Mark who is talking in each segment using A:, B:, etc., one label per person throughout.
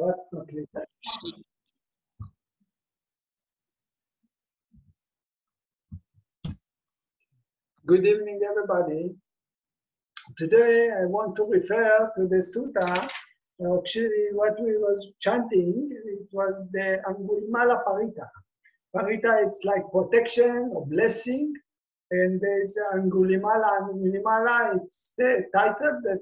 A: What? Not later. Good evening, everybody. Today I want to refer to the sutta. Actually, what we was chanting, it was the Aṅgulimāla-paritta. Paritta, it's like protection or blessing. And there's Aṅgulimāla, it's the title that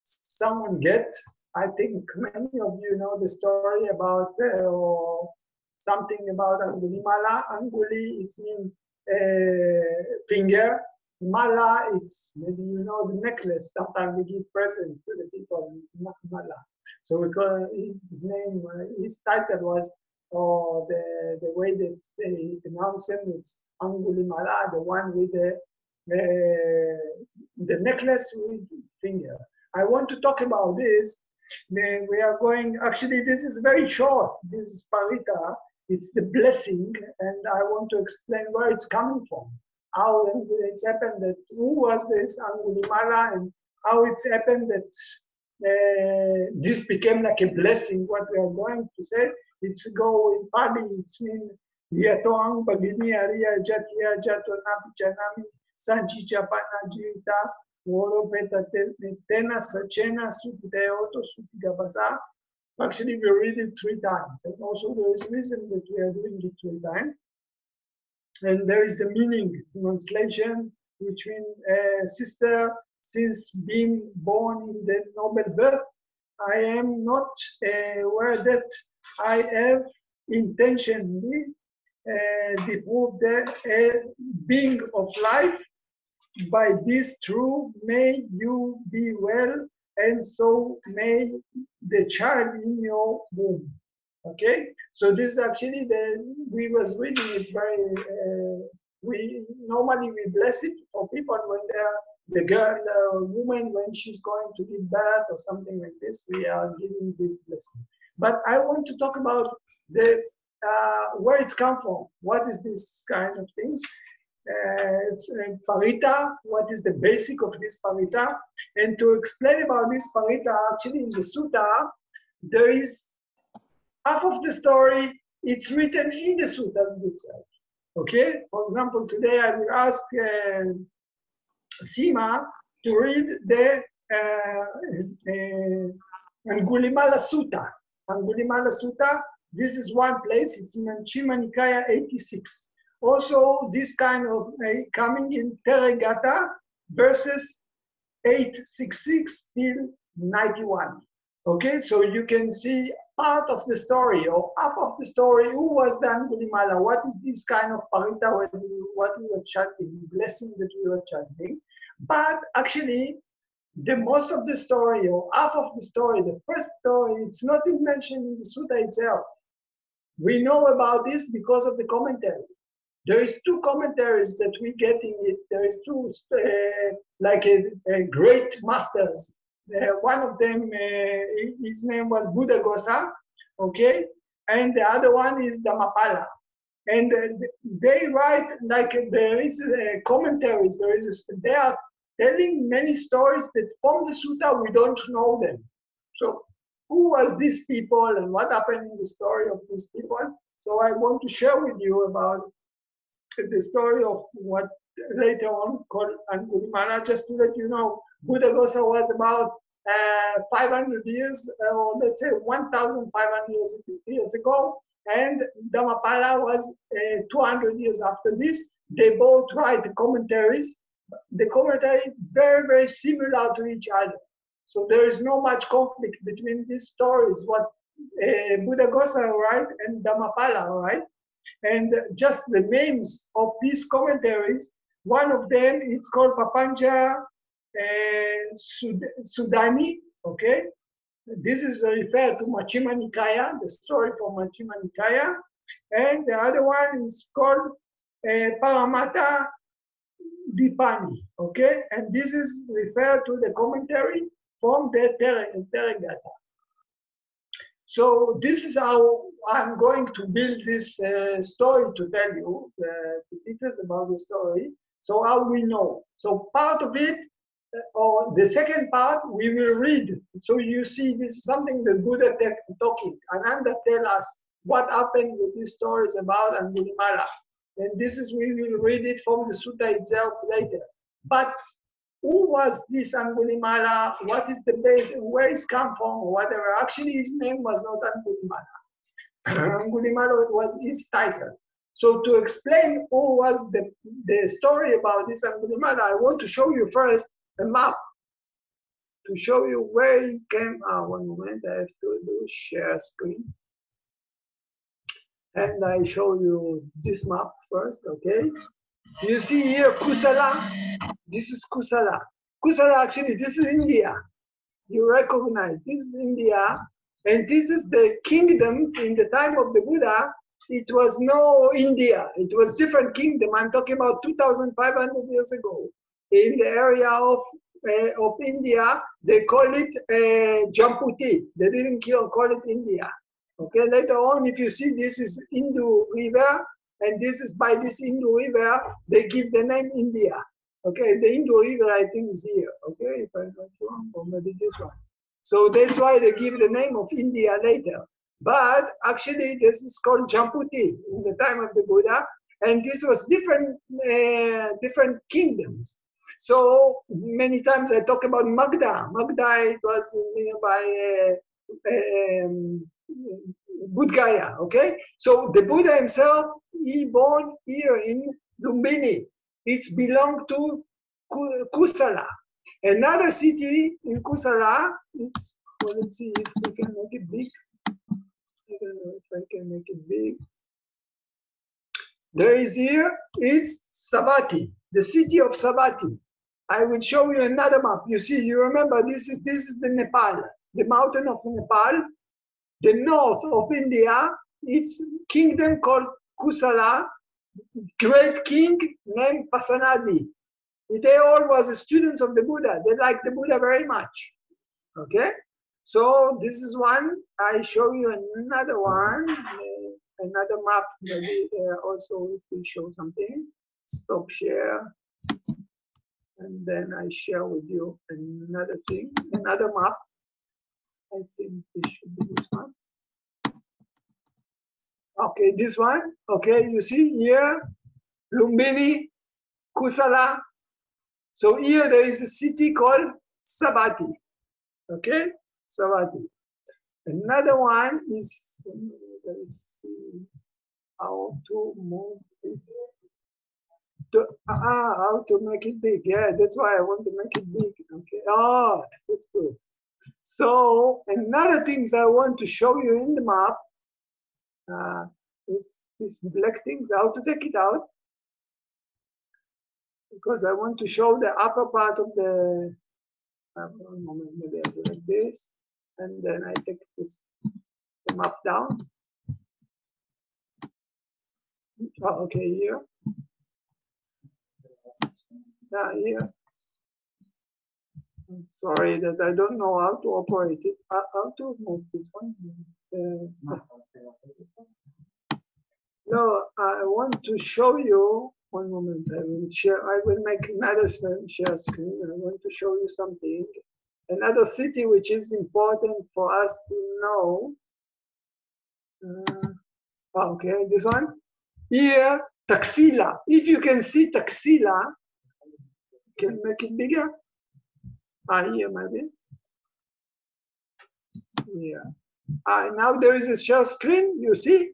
A: someone gets. I think many of you know the story about or something about Aṅgulimāla. Aṅguli, it means finger. Mala, it's maybe you know the necklace. Sometimes we give presents to the people. Mala. So we call his name. His title was, or the way that they pronounce him, it's Aṅgulimāla, the one with the necklace with finger. I want to talk about this. We are going. Actually, this is very short. This is Paritta. It's the blessing, and I want to explain where it's coming from. How it's happened that who was this Aṅgulimāla, and how it's happened that this became like a blessing. What we are going to say, it's go in Pali. It's mean Yatoang Bagini Aria Jatia Jatona Janami Sanchi Japana Jita Woro Peta Tena Sachena Sutiteoto Sutigabasa. Actually, we read it 3 times, and also there is a reason that we are doing it 3 times. And there is the meaning, translation, which means sister, since being born in the noble birth, I am not aware that I have intentionally deprived the being of life. By this true, may you be well, and so may the child in your womb. Okay, so this is actually we was reading it very. We normally we bless it for people when the girl, woman, when she's going to give birth or something like this. We are giving this blessing. But I want to talk about the where it's come from. What is this kind of things? It's Paritta. What is the basic of this Paritta? And to explain about this Paritta, actually in the sutta, there is half of the story, it's written in the suttas itself. Okay? For example, today I will ask Sima to read the Aṅgulimāla-sutta. Aṅgulimāla-sutta, this is one place, it's in Majjhima Nikaya 86. Also, this kind of coming in Therigatha, verses 866 till 91. Okay, so you can see part of the story or half of the story. Who was the Aṅgulimāla? What is this kind of Paritta? What we were chanting, blessing that we were chanting. But actually, the most of the story or half of the story, the first story, it's not even mentioned in the sutta itself. We know about this because of the commentary. There is 2 commentaries that we get in it. There is 2 like a great masters. One of them, his name was Buddhaghosa, okay, and the other one is Dhammatalk. And they write like there is commentaries. They are telling many stories that from the sutta we don't know them. So who was these people and what happened in the story of these people? So I want to share with you about the story of what later on called Aṅgulimāla. Just to let you know, Buddhaghosa was about 500 years, or let's say 1,500 years ago, and Dhammatalk was 200 years after this. They both write the commentaries. The commentary very, very similar to each other. So there is no much conflict between these stories, what Buddhaghosa write and Dhammatalk write. And just the names of these commentaries, one of them is called Papanja Sudani, okay? This is referred to Majjhima Nikaya, the story from Majjhima Nikaya. And the other one is called Paramata Dipani, okay? And this is referred to the commentary from the Therigatha. So this is how I'm going to build this story to tell you the details about the story. So how we know. So part of it, or the second part, we will read. So you see, this is something the Buddha talking. Ananda tell us what happened with these stories about Aṅgulimāla. And this is, we will read it from the sutta itself later. But who was this Aṅgulimāla? What is the base? Where is come from? Or whatever. Actually, his name was not Aṅgulimāla. Aṅgulimāla was his title. So to explain who was the story about this Aṅgulimāla, I want to show you first a map to show you where he came. One moment, I have to do share screen. And I show you this map first, okay? You see here Kusala. This is Kusala. Kusala, actually, this is India. You recognize this is India. And this is the kingdoms in the time of the Buddha. It was no India. It was different kingdom. I'm talking about 2,500 years ago. In the area of India, they call it Jamputi. They didn't call it India. Okay, later on, if you see this is Hindu river, and this is by this Hindu river, they give the name India. Okay, the Hindu river, I think, is here. Okay, if I'm not wrong, or maybe this one. So that's why they give the name of India later. But actually, this is called Jamputi in the time of the Buddha, and this was different kingdoms. So many times I talk about Magda. Magda, it was nearby Bodh Gaya. Okay, so the Buddha himself, he born here in Lumbini. It belonged to Kusala. Another city in Kusala. It's, well, let's see if we can make it big. I don't know if I can make it big. There is here, it's Savatthi, the city of Savatthi. I will show you another map. You see, you remember this is the Nepal, the mountain of Nepal. The north of India, it's kingdom called Kusala, great king named Pasenadi. They all was students of the Buddha. They liked the Buddha very much. Okay? So this is one. I show you another one, another map. Maybe also it will show something. Stop share. And then I share with you another thing, another map. I think this should be this one. Okay, this one. Okay, you see here, Lumbini, Kusala. So here there is a city called Savatthi. Okay, Savatthi. Another one is, let's see how to move it. How to make it big. Yeah, that's why I want to make it big. Okay. Oh, that's good. So another things I want to show you in the map is these black things, how to take it out. Because I want to show the upper part of the, one moment, maybe I do like this. And then I take this the map down. Oh, okay, here. Here. I'm sorry that I don't know how to operate it. How to move this one? No, I want to show you. One moment, I will share. I will make another share screen. I want to show you something. Another city which is important for us to know. Okay, this one. Here, Taxila. If you can see Taxila, can make it bigger. Here maybe. Yeah. Now there is a share screen. You see?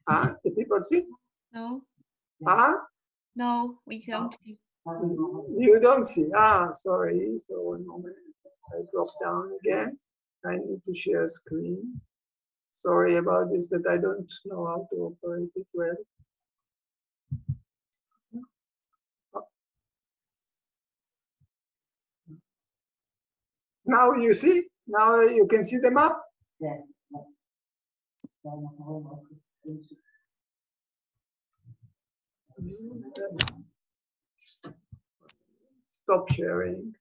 A: The people see?
B: No.
A: No,
B: we don't see.
A: You don't see. Sorry. So one moment. I drop down again. I need to share screen. Sorry about this, that I don't know how to operate it well. Now you see? Now you can see the map? Yeah. Stop sharing.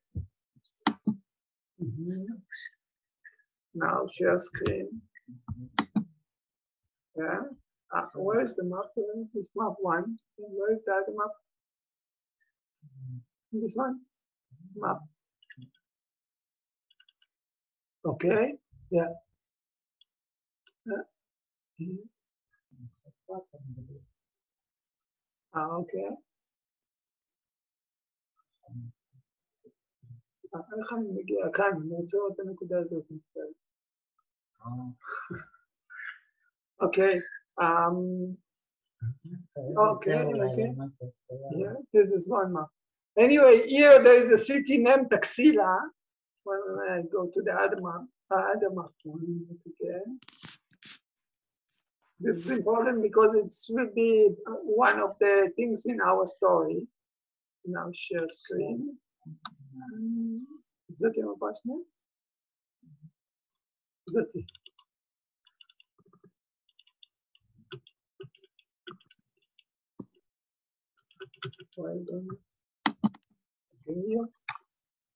A: Now share screen. Yeah. Where is the map? This map one. Where is the other map? This one? Map. Okay. Yeah. Okay. איך אני מגיע כאן? אני רוצה לראות את הנקודה הזאת. Okay. Okay. Yeah, this is one map. Anyway, here there is a city named Taxila. When I go to the other map, again. This is important because it will be one of the things in our story. Now share screen. Zati ma pašne? Zati.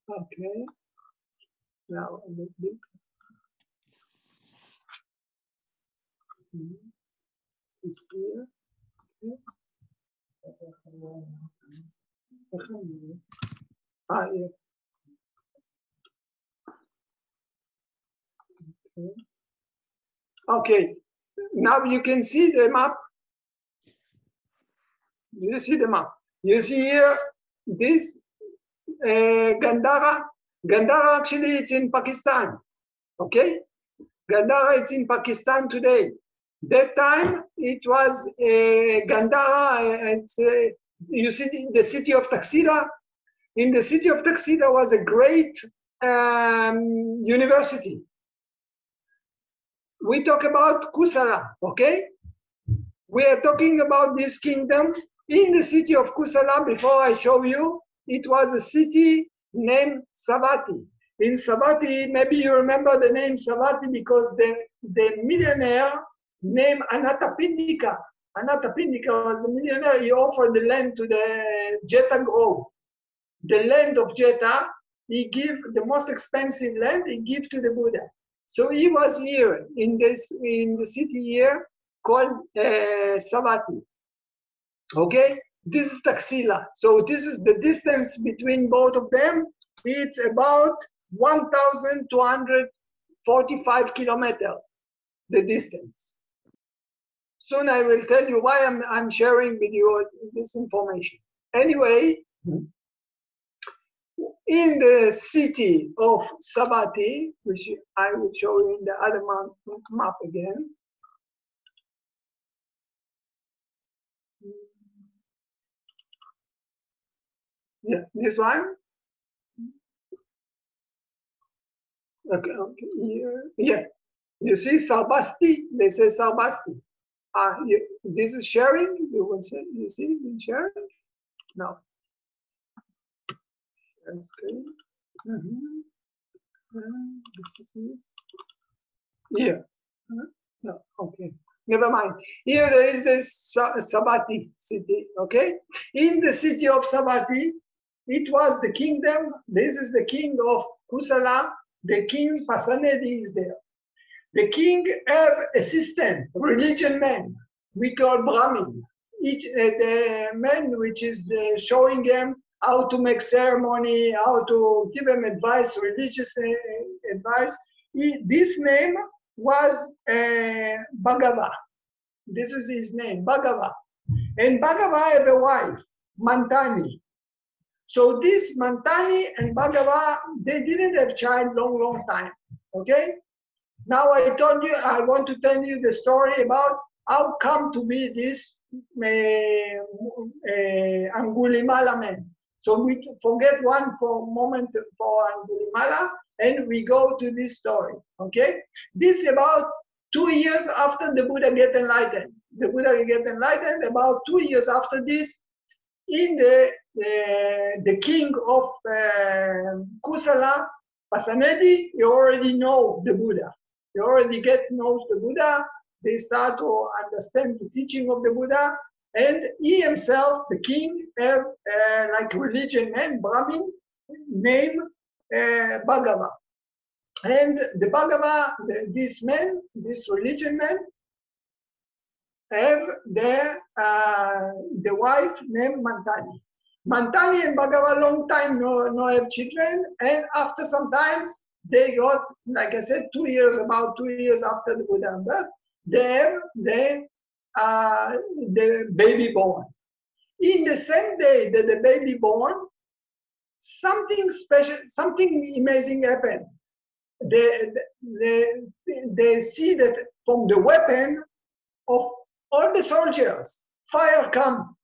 A: Okay. Now a little bit. It's here. Okay. Yeah. Okay. Now you can see the map. You see the map. You see here this Gandhara. Gandhara actually it's in Pakistan. Okay. Gandhara it's in Pakistan today. That time it was Gandhara. You see the city of Taxila. In the city of Taxila was a great university. We talk about Kusala, okay? We are talking about this kingdom. In the city of Kusala, before I show you, it was a city named Savatthi. In Savatthi, maybe you remember the name Savatthi because the millionaire named Anathapindika. Anathapindika was the millionaire. He offered the land to the Jeta Grove. The land of Jeta, he gave the most expensive land, he gave to the Buddha. So he was here in the city here called Savatthi. Okay, this is Taxila. So this is the distance between both of them. It's about 1,245 kilometers, the distance. Soon I will tell you why I'm sharing with you this information. Anyway, in the city of Savatthi, which I will show you in the other map again. Yeah, this one. Okay, here. Yeah, you see Sarvasti, they say Sarvasti. This is sharing, you will say, you see sharing? No. Screen. This is this. Yeah. No, okay. Never mind. Here there is this Savatthi city, okay? In the city of Savatthi, it was the kingdom. This is the king of Kusala. The king Pasanedi is there. The king have assistant, religion man, we call Brahmin. The man which is showing him how to make ceremony, how to give him advice, religious advice. This name was Bhagava. This is his name, Bhagava. And Bhagava have a wife, Mantani. So this Mantani and Bhagava, they didn't have child long time, okay? Now I want to tell you the story about how come to be this Aṅgulimāla man. So we forget one for a moment for Aṅgulimāla and we go to this story, okay? This is about 2 years after the Buddha get enlightened. The Buddha get enlightened about 2 years after this. In the king of Kusala, Pasanedi, you already know the Buddha. You already knows the Buddha. They start to understand the teaching of the Buddha. And he himself, the king, have like religion man, Brahmin, named Bhagava. And the Bhagava, this man, this religion man, have the wife named Mantani. Mantali and Bhagava long time no have children, and after some times they got, like I said, about 2 years after the Buddha birth, they have the baby born. In the same day that the baby born, something special, something amazing happened. They see that from the weapon of all the soldiers, fire come.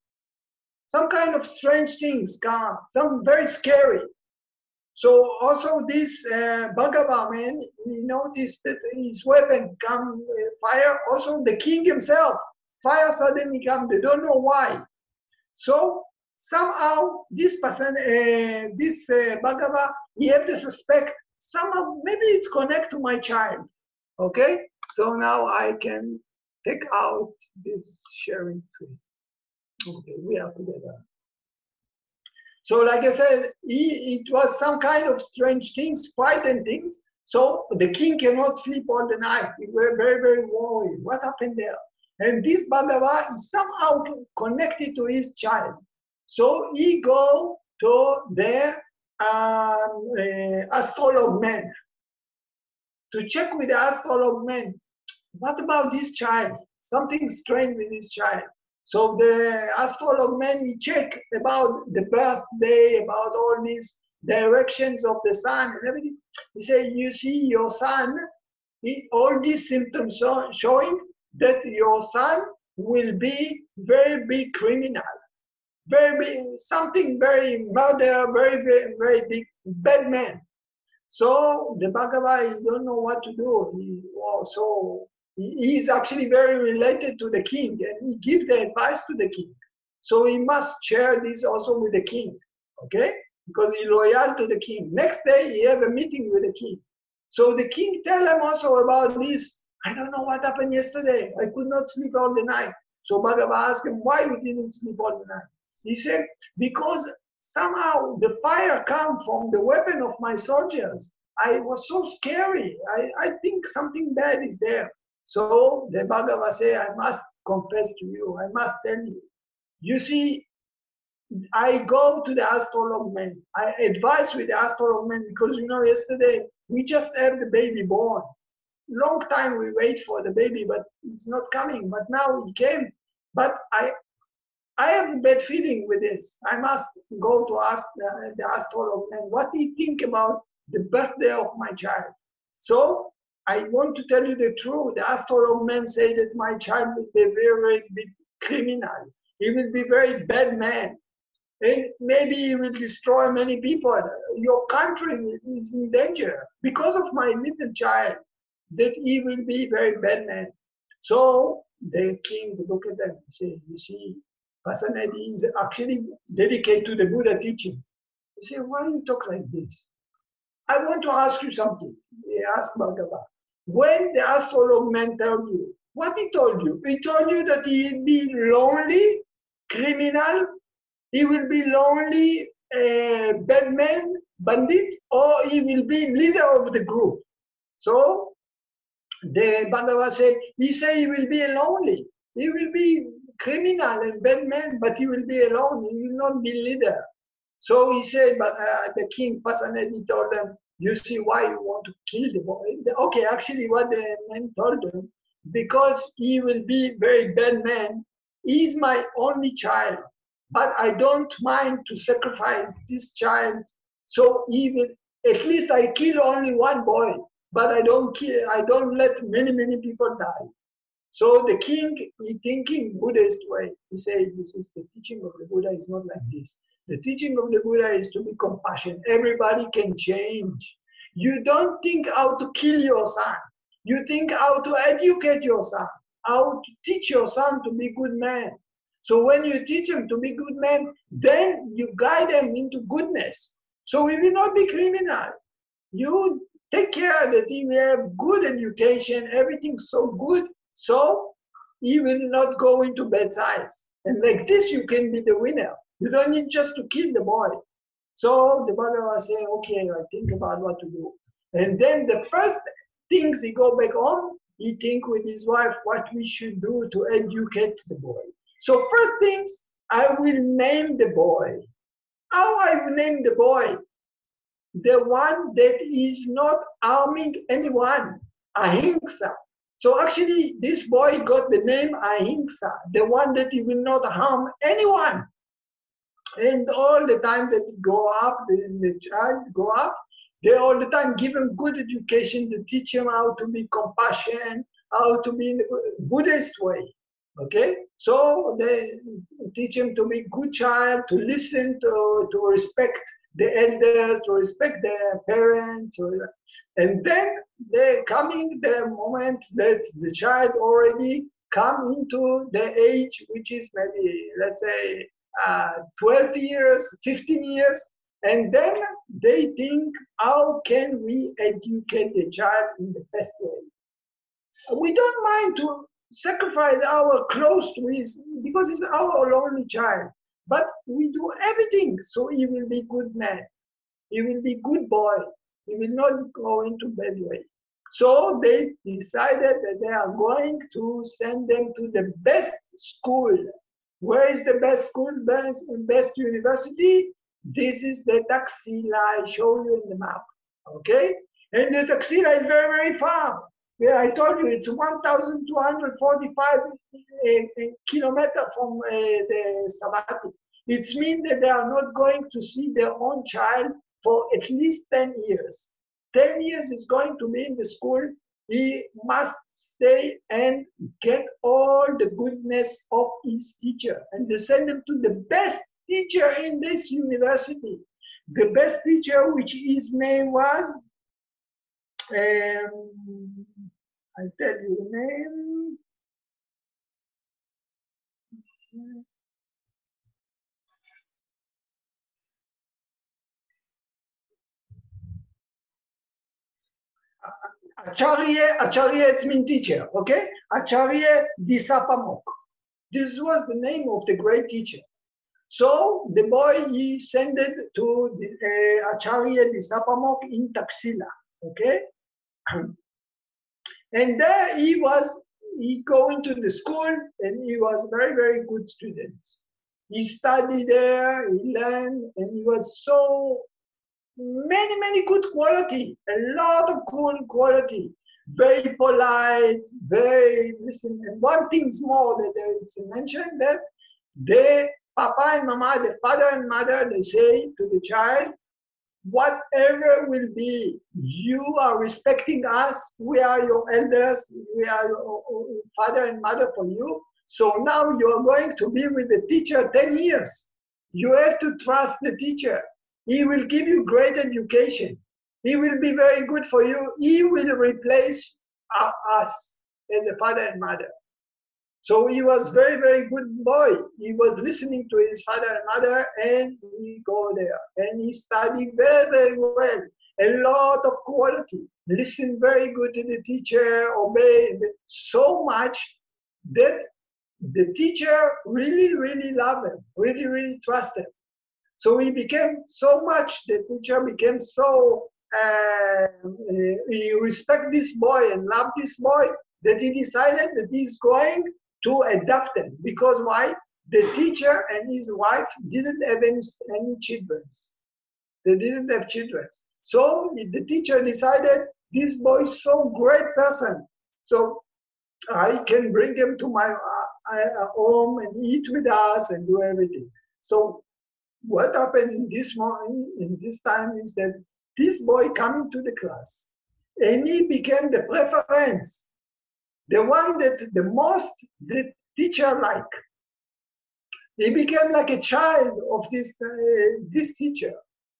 A: Some kind of strange things come, some very scary. So also this Bhagava man, he noticed that his weapon come fire. Also the king himself, fire suddenly come. They don't know why. So somehow this person, Bhagava, he had to suspect somehow maybe it's connected to my child. Okay, so now I can take out this sharing screen. Okay, we are together. So like I said, it was some kind of strange things, frightened things. So the king cannot sleep all the night. We were very, very worried. What happened there? And this Bhagava is somehow connected to his child. So he go to the astrologer man to check with the astrologer man. What about this child? Something strange with this child. So the astrologer man, he checked about the birthday, about all these directions of the sun and everything. He said, you see your son, all these symptoms showing that your son will be very big criminal, very big, something very murder, very, very, very big, bad man. So the Bhagava, he don't know what to do. He is actually very related to the king, and he gives the advice to the king. So he must share this also with the king, okay? Because he's loyal to the king. Next day, he have a meeting with the king. So the king tell him also about this. I don't know what happened yesterday. I could not sleep all the night. So Bhagava asked him, why you didn't sleep all the night? He said, because somehow the fire come from the weapon of my soldiers. I was so scary. I think something bad is there. So the Bhagava say, I must confess to you, I must tell you. You see, I go to the astrologer man. I advise with the astrologer man because, yesterday we just had the baby born. Long time we wait for the baby, but it's not coming. But now he came. But I have a bad feeling with this. I must go to ask the astrologer man what he think about the birthday of my child. So I want to tell you the truth. The astrologer man say that my child will be a very, very big criminal. He will be a very bad man. And maybe he will destroy many people. Your country is in danger because of my little child, that he will be a very bad man. So the king look at them and say, you see, Pasanadi is actually dedicated to the Buddha teaching. He said, why do you talk like this? I want to ask you something. He asked Bhagava. When the astrologer man told you, what he told you? He told you that he will be lonely, criminal, he will be lonely, bad man, bandit, or he will be leader of the group. So the Bhagava said, he said he will be lonely. He will be criminal and bad man, but he will be alone. He will not be leader. So he said, but the king Pasanadi told them, you see why you want to kill the boy? Okay, actually what the man told them, because he will be very bad man, he is my only child, but I don't mind to sacrifice this child. So even, at least I kill only one boy, but I don't let many people die. So the king, he thinking Buddhist way. He said, this is the teaching of the Buddha is not like this. The teaching of the Buddha is to be compassionate. Everybody can change. You don't think how to kill your son. You think how to educate your son, how to teach your son to be good man. So when you teach him to be good man, then you guide him into goodness. So he will not be criminal. You take care that he will have good education, everything so good, so he will not go into bad sides. And like this, you can be the winner. You don't need just to kill the boy. So the Bhagava say, okay, I think about what to do. And then the first things he go back home, he think with his wife what we should do to educate the boy. So first things, I will name the boy. How I name the boy? The one that is not harming anyone, ahimsa. So actually, this boy got the name ahimsa, the one that he will not harm anyone. And all the time that he grow up, the child grow up, they all the time give him good education to teach him how to be compassionate, how to be in the Buddhist way. Okay, so they teach him to be good child, to listen, to respect the elders, to respect their parents, and then they coming the moment that the child already come into the age which is maybe, let's say, 12 years, 15 years, and then they think, how can we educate the child in the best way? We don't mind to sacrifice our clothes to his, because he's our only child, but we do everything so he will be good man, he will be good boy, he will not go into bad way. So they decided that they are going to send them to the best school. Where is the best school, best university? This is the Taxila, I show you in the map, okay? And the Taxila is very, very far. Yeah, I told you it's 1,245 kilometers from the Sabati. It means that they are not going to see their own child for at least 10 years. 10 years is going to be in the school. He must stay and get all the goodness of his teacher. And they send him to the best teacher in this university. The best teacher, which his name was, I'll tell you the name. Acharya, it means teacher, okay? Acharya Disapamok. This was the name of the great teacher. So the boy, he sent it to the, Acharya Disapamok in Taxila, okay? And there he go into the school, and he was very, very good student. He studied there, he learned, and he was so many, many good quality, a lot of good quality. Very polite, very, listen, and one thing more that it's mentioned, that the papa and mama, the father and mother, they say to the child, whatever will be, you are respecting us, we are your elders, we are your father and mother for you. So now you are going to be with the teacher 10 years. You have to trust the teacher. He will give you great education. He will be very good for you. He will replace us as a father and mother. So he was very, very good boy. He was listening to his father and mother, and he go there. And he studied very, very well. A lot of quality. Listen very good to the teacher, obey so much that the teacher really, really loved him, really, really trusted him. So he became so much, the teacher became so, he respect this boy and love this boy, that he decided that he's going to adopt him. Because why? The teacher and his wife didn't have any children. They didn't have children. So the teacher decided, this boy is so great person. So I can bring him to my home and eat with us and do everything. So what happened in this morning, in this time, is that this boy coming to the class, and he became the preference, the one that the most the teacher like. He became like a child of this teacher.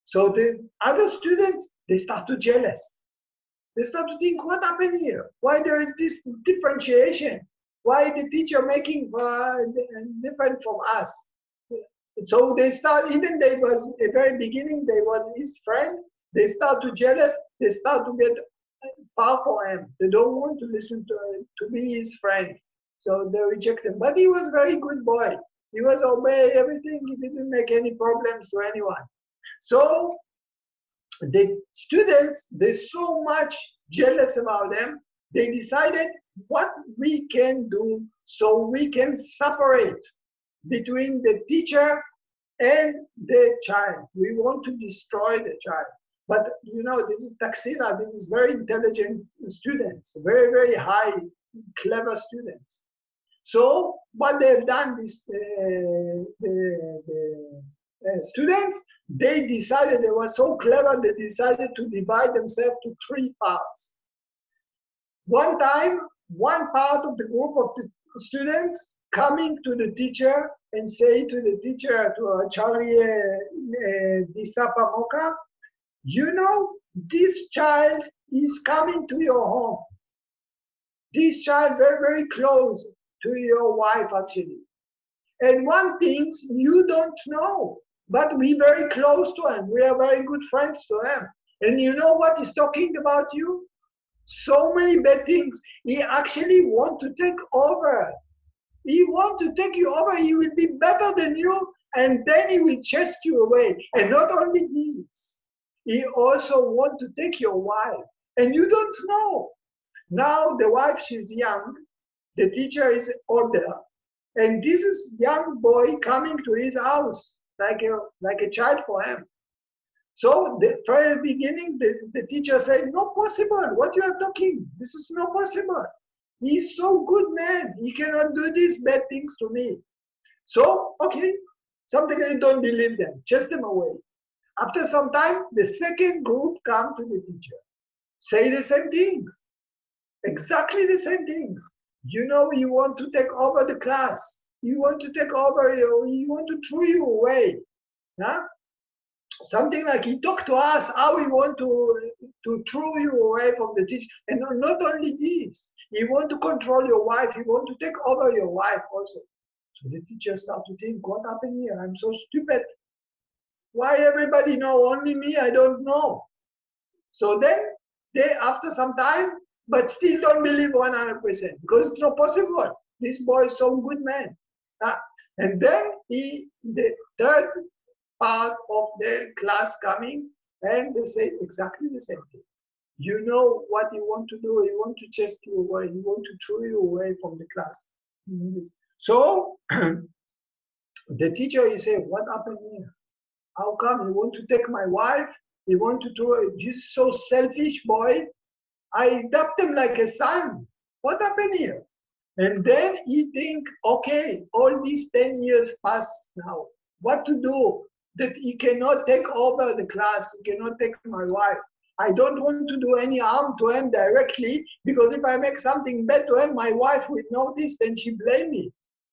A: So the other students, they start to jealous. They start to think, what happened here? Why there is this differentiation? Why the teacher making different from us? So they start, even they was at the very beginning, they was his friend, they start to jealous, they start to get far from him. They don't want to listen to be his friend. So they reject him. But he was a very good boy. He was obey everything, he didn't make any problems to anyone. So the students, they're so much jealous about them, they decided what we can do so we can separate between the teacher and the child. We want to destroy the child. But you know, this is Taxila, this is very intelligent students, very, very high, clever students. So what they've done, these students, they decided, they were so clever, they decided to divide themselves to 3 parts. One time, one part of the group of the students coming to the teacher and say to the teacher, to Acharya Disapamoka, you know, this child is coming to your home. This child very, very close to your wife, actually. And one thing you don't know, but we very close to him. We are very good friends to him. And you know what he's talking about you? So many bad things. He actually wants to take over. He wants to take you over. He will be better than you, and then he will chase you away. And not only this, he also wants to take your wife. And you don't know. Now the wife, she's young. The teacher is older. And this is young boy coming to his house like a child for him. So from the beginning, the teacher said, "No possible. What you are talking? This is not possible. He's so good man. He cannot do these bad things to me." So, okay, something I don't believe them. Chase them away. After some time, the second group come to the teacher. Say the same things. Exactly the same things. You know, you want to take over the class. You want to take over, you want to throw you away. Huh? Something like he talked to us, how he want to throw you away from the teacher. And not only this, he want to control your wife. He want to take over your wife also. So the teacher start to think, what happened here? I'm so stupid. Why everybody know? Only me, I don't know. So then, they, after some time, but still don't believe 100% because it's not possible. This boy is so good man. And then the third part of the class coming and they say exactly the same thing. You know what you want to do. You want to chase you away. You want to throw you away from the class. So the teacher is saying, what happened here? How come you want to take my wife? You want to throw this so selfish boy? I adopt him like a son. What happened here? And then he think, okay, all these 10 years pass now. What to do? That he cannot take over the class. He cannot take my wife. I don't want to do any harm to him directly because if I make something bad to him, my wife will notice and she blame me.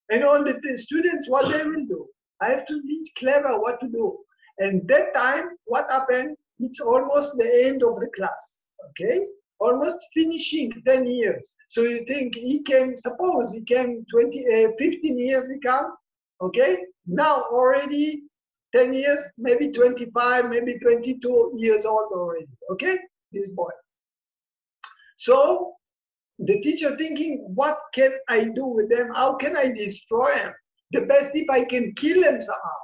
A: And all the students, what they will do? I have to be clever what to do. And that time, what happened? It's almost the end of the class. Okay? Almost finishing 10 years. So you think he can, suppose he came 15 years he come, okay? Now already 10 years, maybe 25, maybe 22 years old already, okay? This boy. So the teacher thinking, what can I do with them? How can I destroy him? The best if I can kill him somehow.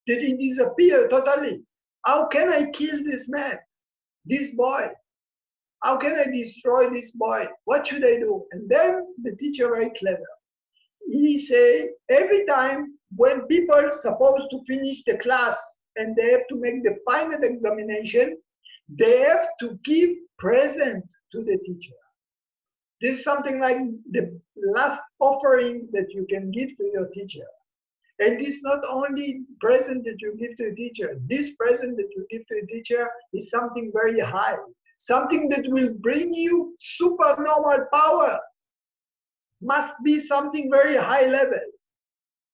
A: Did he disappear totally? How can I kill this man, this boy? How can I destroy this boy? What should I do? And then the teacher very clever. He say, every time when people are supposed to finish the class and they have to make the final examination, they have to give present to the teacher. This is something like the last offering that you can give to your teacher. And it's not only present that you give to a teacher. This present that you give to a teacher is something very high. Something that will bring you supernormal power. Must be something very high level.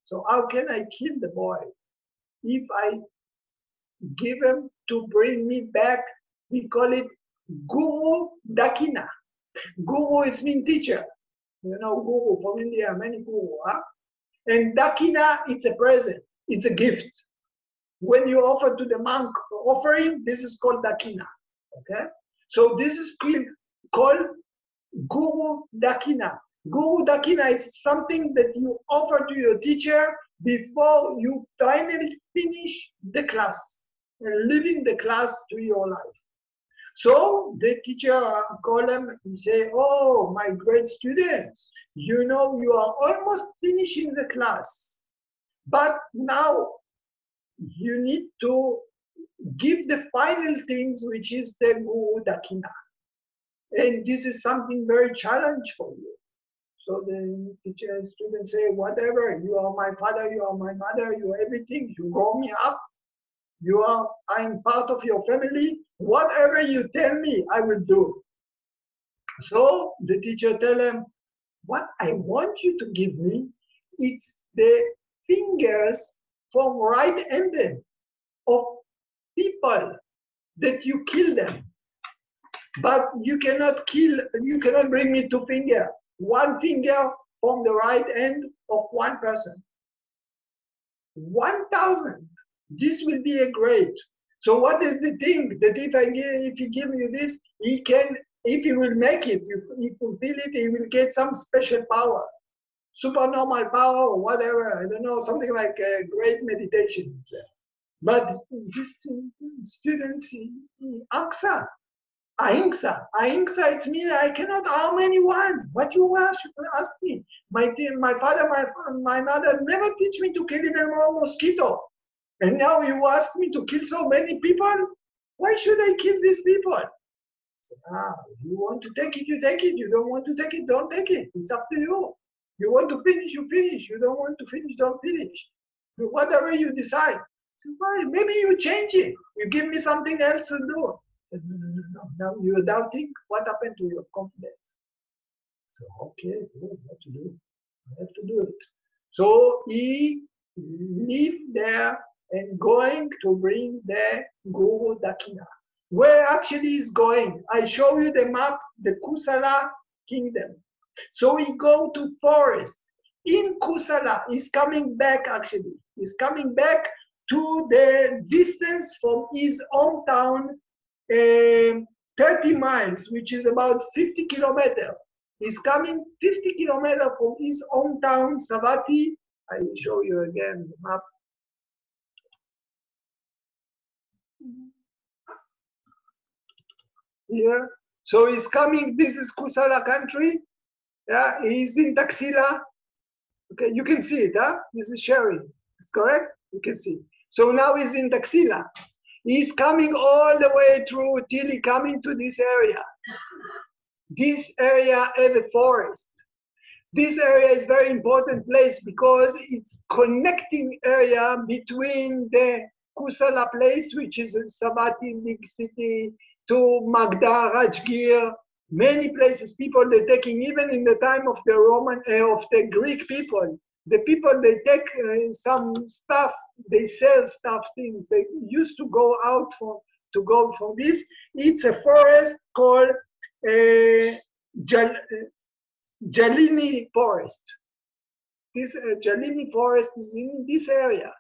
A: So how can I kill the boy? If I give him to bring me back, we call it Guru Dakina. Guru, it means teacher. You know, Guru from India, many Guru. Huh? And Dakina, it's a present. It's a gift. When you offer to the monk offering, this is called Dakina. Okay? So this is called Guru Dakina. Guru Dakina is something that you offer to your teacher before you finally finish the class and leaving the class to your life. So the teacher call them and say, oh, my great students, you know, you are almost finishing the class. But now you need to give the final things, which is the Guru Dakina. And this is something very challenging for you. So the teacher and students say, whatever, you are my father, you are my mother, you are everything, you grow me up, I'm part of your family, whatever you tell me, I will do. So the teacher tell them, what I want you to give me, it's the fingers from right-handed of people that you kill them. But you cannot bring me 2 fingers. 1 finger from the right hand of 1 person. 1,000. This will be a great. So what is the thing that if he give you this, he can, if he will make it, if he fulfill it, he will get some special power, supernormal power or whatever. I don't know, something like a great meditation. But this students, Aksa. Ahimsa, it means I cannot harm anyone. What you ask me? My father, my mother never teach me to kill even more mosquito. And now you ask me to kill so many people? Why should I kill these people? So, you want to take it, you take it. You don't want to take it, don't take it. It's up to you. You want to finish, you finish. You don't want to finish, don't finish. Whatever you decide. So why? Maybe you change it. You give me something else to do. No. Now you're doubting. What happened to your confidence? So, okay, what to do? I have to do it. So he lived there and going to bring the Guru Dakina. Where actually is going? I show you the map, the Kusala kingdom. So he go to forest. In Kusala, he's coming back actually. He's coming back to the distance from his hometown, 30 miles, which is about 50 kilometers. He's coming 50 kilometers from his hometown, Savatthi. I will show you again the map. Here. So he's coming, this is Kusala country. Yeah, he's in Taxila. Okay, you can see it, huh? This is sharing. It's correct? You can see. So now he's in Taxila. He's coming all the way through till he coming to this area. This area have a forest. This area is very important place because it's connecting area between the Kusala place, which is Savatthi, big city, to Magda, Rajgir, many places. People they taking, even in the time of the Roman, of the Greek people, the people they take some stuff, they sell stuff, things. They used to go out for this. It's a forest called Jalini forest. This Jalini forest is in this area.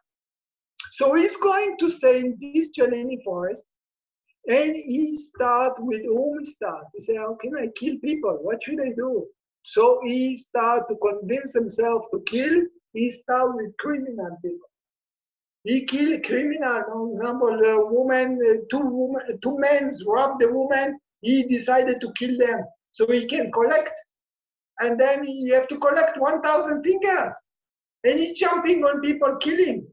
A: So he's going to stay in this Jalini forest, and he start with whom he start. He say, how can I kill people? What should I do? So he start to convince himself to kill. He start with criminal people. He kill a criminal. For example, a woman, two men robbed the woman. He decided to kill them so he can collect. And then he have to collect 1,000 fingers. And he's jumping on people, killing.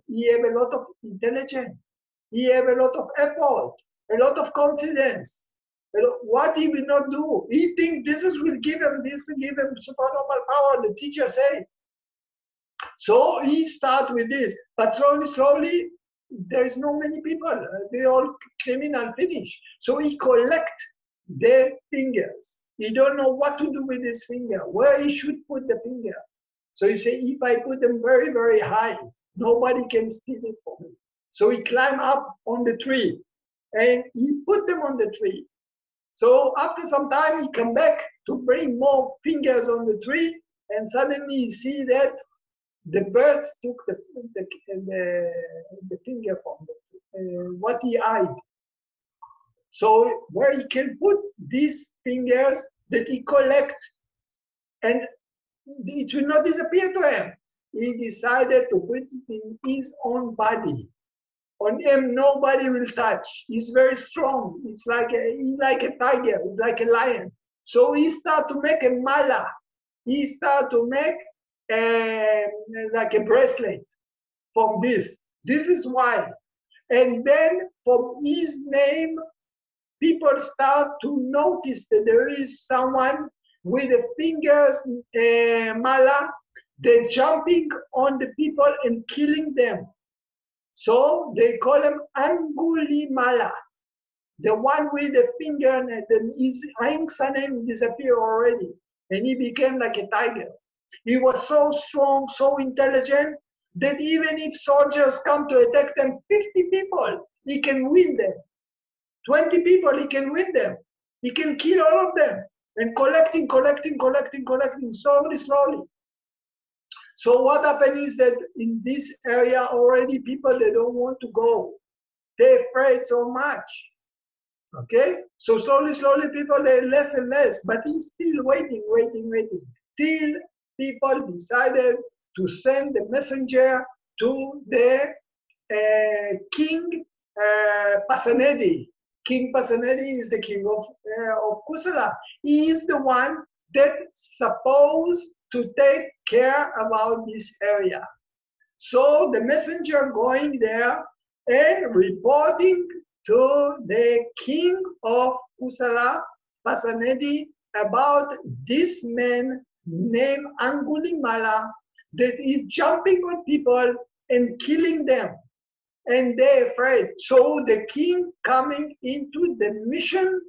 A: He have a lot of intelligence. He have a lot of effort, a lot of confidence. What he will not do? He think this will give him supernormal power, the teacher say. So he start with this, but slowly, there is no many people. They all criminal finish. So he collect their fingers. He don't know what to do with his finger, where he should put the finger. So he say, if I put them very, very high, nobody can steal it from me. So he climb up on the tree and he put them on the tree. So after some time, he come back to bring more fingers on the tree, and suddenly you see that the birds took the finger from what he hid. So where he can put these fingers that he collect, and it will not disappear to him. He decided to put it in his own body. On him, nobody will touch. He's very strong. It's like a tiger. It's like a lion. So he start to make a mala. He start to make like a bracelet from this. This is why. And then from his name, people start to notice that there is someone with the fingers, mala, they're jumping on the people and killing them. So they call him Aṅgulimāla, the one with the finger, and then his name disappeared already, and he became like a tiger. He was so strong, so intelligent, that even if soldiers come to attack them, 50 people, he can win them. 20 people, he can win them. He can kill all of them, and collecting, slowly. So what happened is that in this area already people, they don't want to go. They're afraid so much. Okay? So slowly people, they're less and less, but he's still waiting, till people decided to send the messenger to the king Pasenadi. King Pasenadi is the king of Kusala. He is the one that's supposed to take care about this area. So the messenger going there and reporting to the king of Kusala, Pasenadi, about this man named Aṅgulimāla that is jumping on people and killing them. And they're afraid. So the king coming into the mission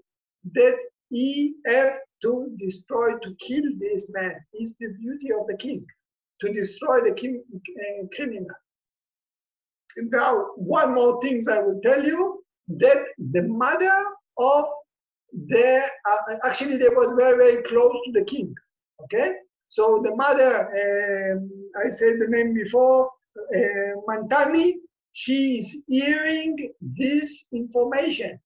A: that he have to destroy, to kill this man. It's the duty of the king, to destroy the criminal. Now, one more thing I will tell you, that the mother of the, actually they was very close to the king, okay? So the mother, I said the name before, Mantani, she is hearing this information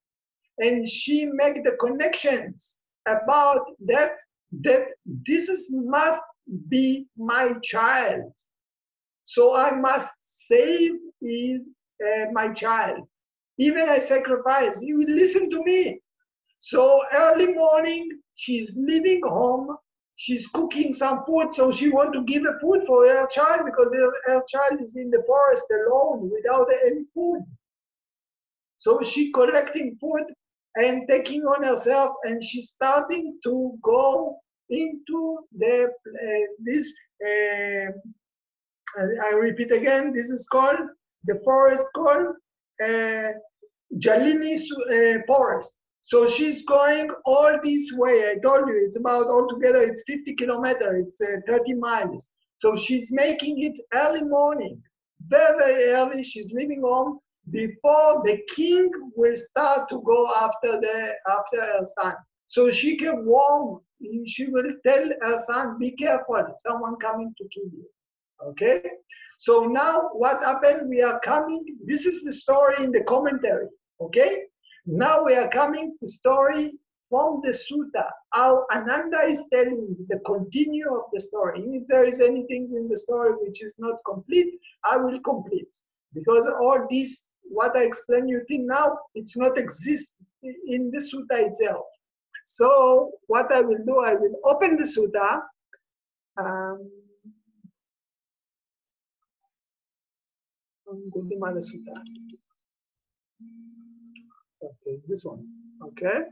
A: and she make the connections about that this must be my child. So I must save my child. Even I sacrifice, he will listen to me. So early morning, she's leaving home. She's cooking some food, so she want to give a food for her child because her child is in the forest alone without any food. So she collecting food and taking on herself, and she's starting to go into the I repeat again, this is called the forest called Jalini forest. So she's going all this way. I told you it's about altogether it's 50 kilometers, it's 30 miles. So she's making it early morning, very early. She's leaving home before the king will start to go after her son. So she can warn. She will tell her son, "Be careful, someone coming to kill you." Okay. So now what happened? We are coming. This is the story in the commentary. Okay. Now we are coming to story from the sutta, how Ananda is telling the continue of the story. If there is anything in the story which is not complete, I will complete. Because all this, what I explain you think now, it's not exist in the sutta itself. So what I will do, I will open the sutta. Aṅgulimāla-sutta. Okay, this one. Okay.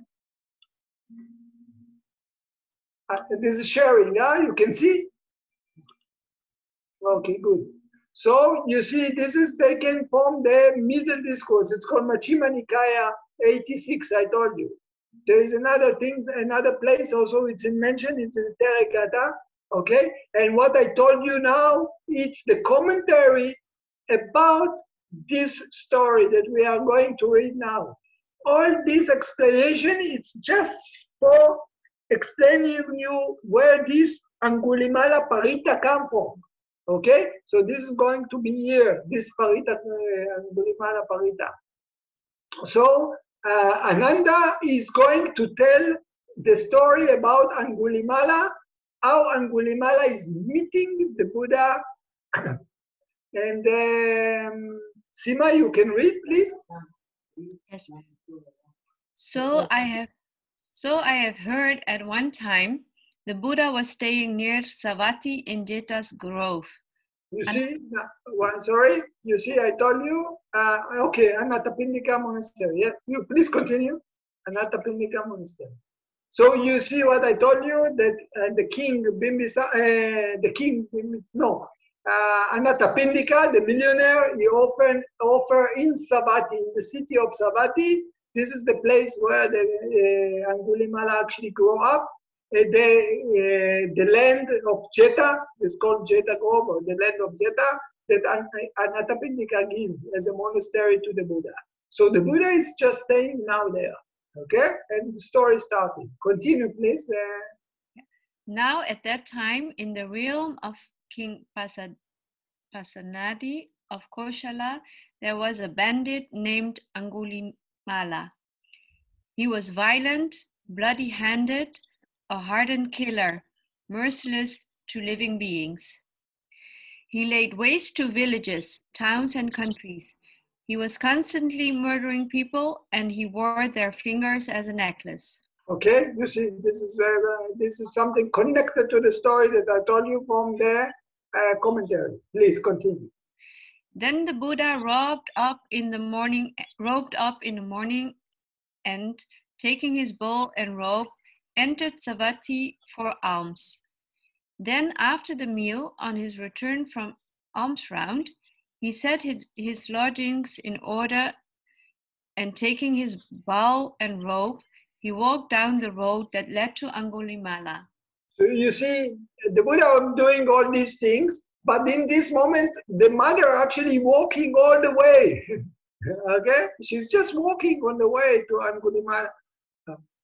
A: This is sharing, yeah? You can see? Okay, good. So you see, this is taken from the middle discourse. It's called Majjhima Nikaya 86, I told you. There is another thing, another place also it's mentioned, it's in Theravada, okay? And what I told you now, it's the commentary about this story that we are going to read now. All this explanation, it's just for explaining you where this Aṅgulimāla-paritta come from. Okay, so this is going to be here, this paritta, Aṅgulimāla-paritta. So Ananda is going to tell the story about Aṅgulimāla, how Aṅgulimāla is meeting the Buddha. And Sima, you can read, please.
B: Yes. So I have heard at one time the Buddha was staying near Savatthi in Jeta's grove.
A: You see, sorry, you see, I told you, okay, Anathapindika monastery. Yeah, you please continue. Anathapindika monastery. So you see what I told you, that the king Anathapindika, the millionaire, he offer in Savatthi, in the city of Savatthi. This is the place where the Aṅgulimāla actually grew up. The land of Jeta is called Jeta Grove, or the land of Jeta, that Anathapindika gave as a monastery to the Buddha. So the Buddha is just staying now there. Okay, and the story started. Continue, please.
B: Now, at that time, in the realm of King Pasenadi of Koshala, there was a bandit named Aṅgulimāla. He was violent, bloody-handed, a hardened killer, merciless to living beings. He laid waste to villages, towns, and countries. He was constantly murdering people, and he wore their fingers as a necklace.
A: Okay, you see, this is something connected to the story that I told you from the commentary. Please continue.
B: Then the Buddha robed up in the morning, and taking his bowl and robe, entered Savatthi for alms. Then, after the meal, on his return from alms round, he set his lodgings in order, and taking his bowl and robe, he walked down the road that led to Aṅgulimāla.
A: So you see, the Buddha was doing all these things, but in this moment, the mother actually walking all the way. Okay, she's just walking on the way to Aṅgulimāla.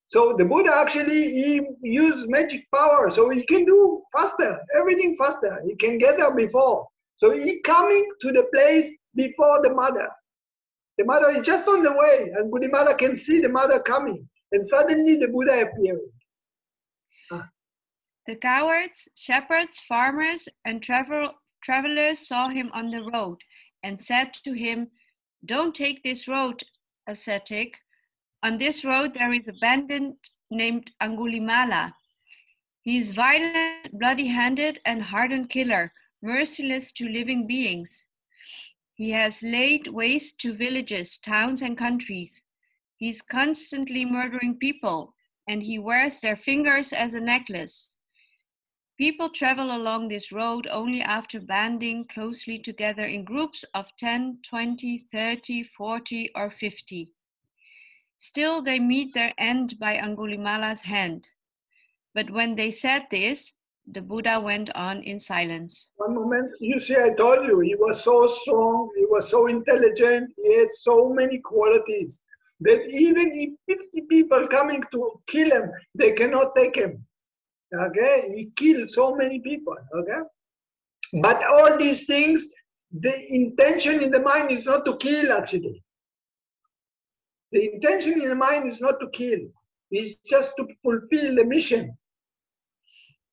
A: So the Buddha actually, he used magic power, so he can do faster, everything faster. He can get there before. So he coming to the place before the mother. The mother is just on the way, and Aṅgulimāla can see the mother coming, and suddenly the Buddha appearing.
B: The cowards, shepherds, farmers, and travelers saw him on the road and said to him, "Don't take this road, ascetic. On this road there is a bandit named Aṅgulimāla. He is violent, bloody-handed, and hardened killer, merciless to living beings. He has laid waste to villages, towns, and countries. He is constantly murdering people, and he wears their fingers as a necklace. People travel along this road only after banding closely together in groups of 10, 20, 30, 40, or 50. Still, they meet their end by Aṅgulimāla's hand. But when they said this, the Buddha went on in silence."
A: One moment, you see, I told you, he was so strong, he was so intelligent, he had so many qualities that even if 50 people coming to kill him, they cannot take him. Okay, he killed so many people. Okay, but all these things, the intention in the mind is not to kill. Actually, the intention in the mind is not to kill. It's just to fulfill the mission,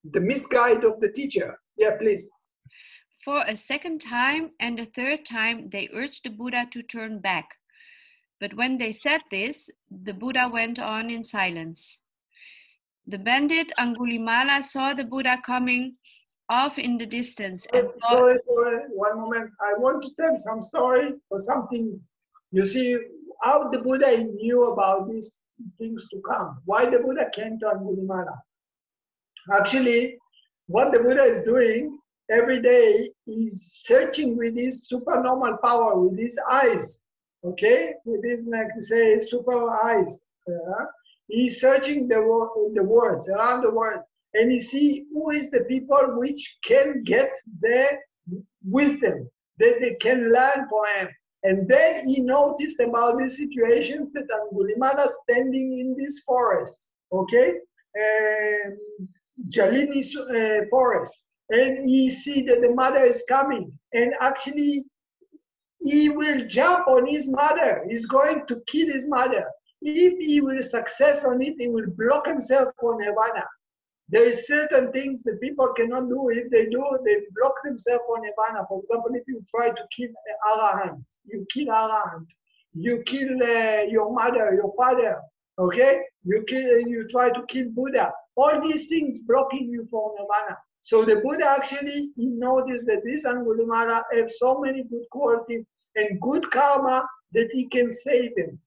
A: the misguide of the teacher. Yeah, please.
B: For a second time and a third time, they urged the Buddha to turn back. But when they said this, the Buddha went on in silence. The bandit Aṅgulimāla saw the Buddha coming off in the distance and thought...
A: Sorry, one moment. I want to tell some story or some things. You see, how the Buddha knew about these things to come. Why the Buddha came to Aṅgulimāla. Actually, what the Buddha is doing every day is searching with his supernormal power, with his eyes. Okay? With his, like you say, super eyes. He's searching the words around the world, and he see who is the people which can get the wisdom that they can learn from him. And then he noticed about these situations that Aṅgulimāla standing in this forest, okay, Jalini forest, and he see that the mother is coming, and actually he will jump on his mother. He's going to kill his mother. If he will success on it, he will block himself for nirvana. There is certain things that people cannot do. If they do, they block themselves for nirvana. For example, if you try to kill Arahant, you kill Arahant. You kill your mother, your father. Okay, you try to kill Buddha. All these things blocking you for nirvana. So the Buddha actually, he noticed that this Aṅgulimāla has so many good qualities and good karma that he can save him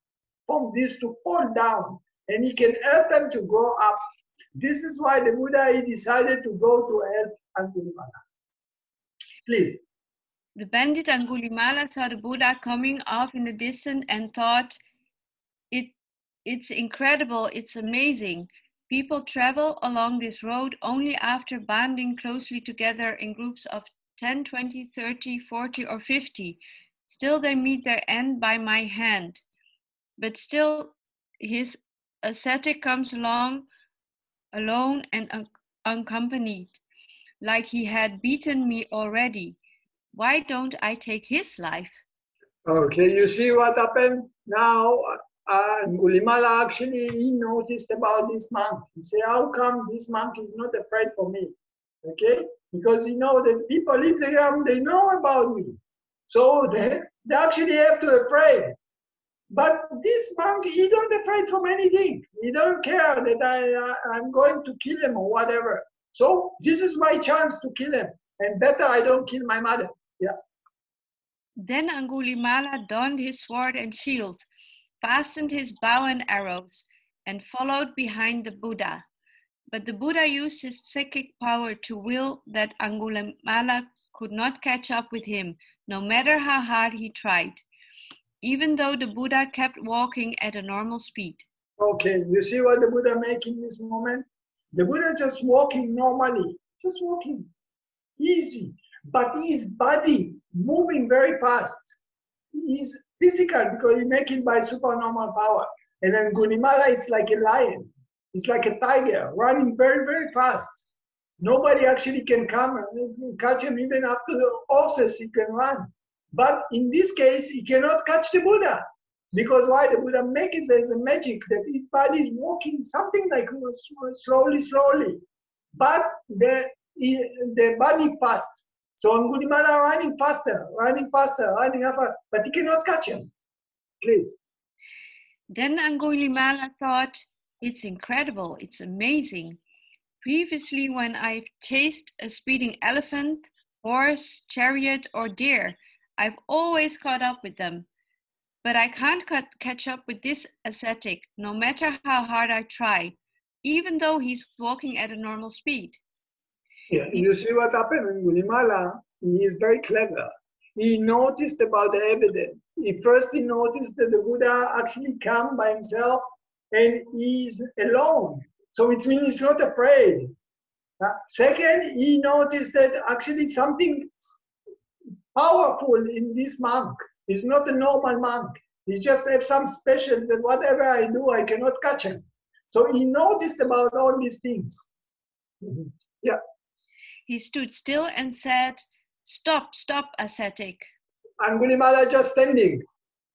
A: from this to fall down, and he can help them to go up. This is why the Buddha, he decided to go to help Aṅgulimāla. Please.
B: The bandit Aṅgulimāla saw the Buddha coming off in the distance and thought, it's incredible, it's amazing. People travel along this road only after banding closely together in groups of 10, 20, 30, 40, or 50. Still they meet their end by my hand. But still his ascetic comes along alone and unaccompanied, like he had beaten me already. Why don't I take his life?
A: Okay, you see what happened now? Aṅgulimāla actually, he noticed about this monk. He said, how come this monk is not afraid for me? Okay, because he knows that people live there, they know about me. So they actually have to afraid. But this monk, he don't afraid from anything. He don't care that I'm going to kill him or whatever. So this is my chance to kill him. And better I don't kill my mother. Yeah.
B: Then Aṅgulimāla donned his sword and shield, fastened his bow and arrows, and followed behind the Buddha. But the Buddha used his psychic power to will that Aṅgulimāla could not catch up with him, no matter how hard he tried, even though the Buddha kept walking at a normal speed.
A: Okay, you see what the Buddha make in this moment? The Buddha just walking normally, just walking, easy. But his body moving very fast. He's physical because he make it by supernormal power. And then Aṅgulimāla, it's like a lion. It's like a tiger running very, very fast. Nobody actually can come and catch him. Even after the horses, he can run. But in this case, he cannot catch the Buddha. Because why? The Buddha make it as a magic that his body is walking something like slowly, slowly. But the body fast. So Aṅgulimāla running faster, running faster, but he cannot catch him. Please.
B: Then Aṅgulimāla thought, it's incredible, it's amazing. Previously, when I've chased a speeding elephant, horse, chariot, or deer, I've always caught up with them. But I can't catch up with this ascetic, no matter how hard I try, even though he's walking at a normal speed.
A: Yeah, you see what happened? Aṅgulimāla, he is very clever. He noticed about the evidence. He noticed that the Buddha actually come by himself and he's alone. So it means he's not afraid. Second, he noticed that actually something powerful in this monk. He's not a normal monk. He just have some special that whatever I do, I cannot catch him. So he noticed about all these things. Yeah.
B: He stood still and said, stop, stop, ascetic.
A: Aṅgulimāla just standing.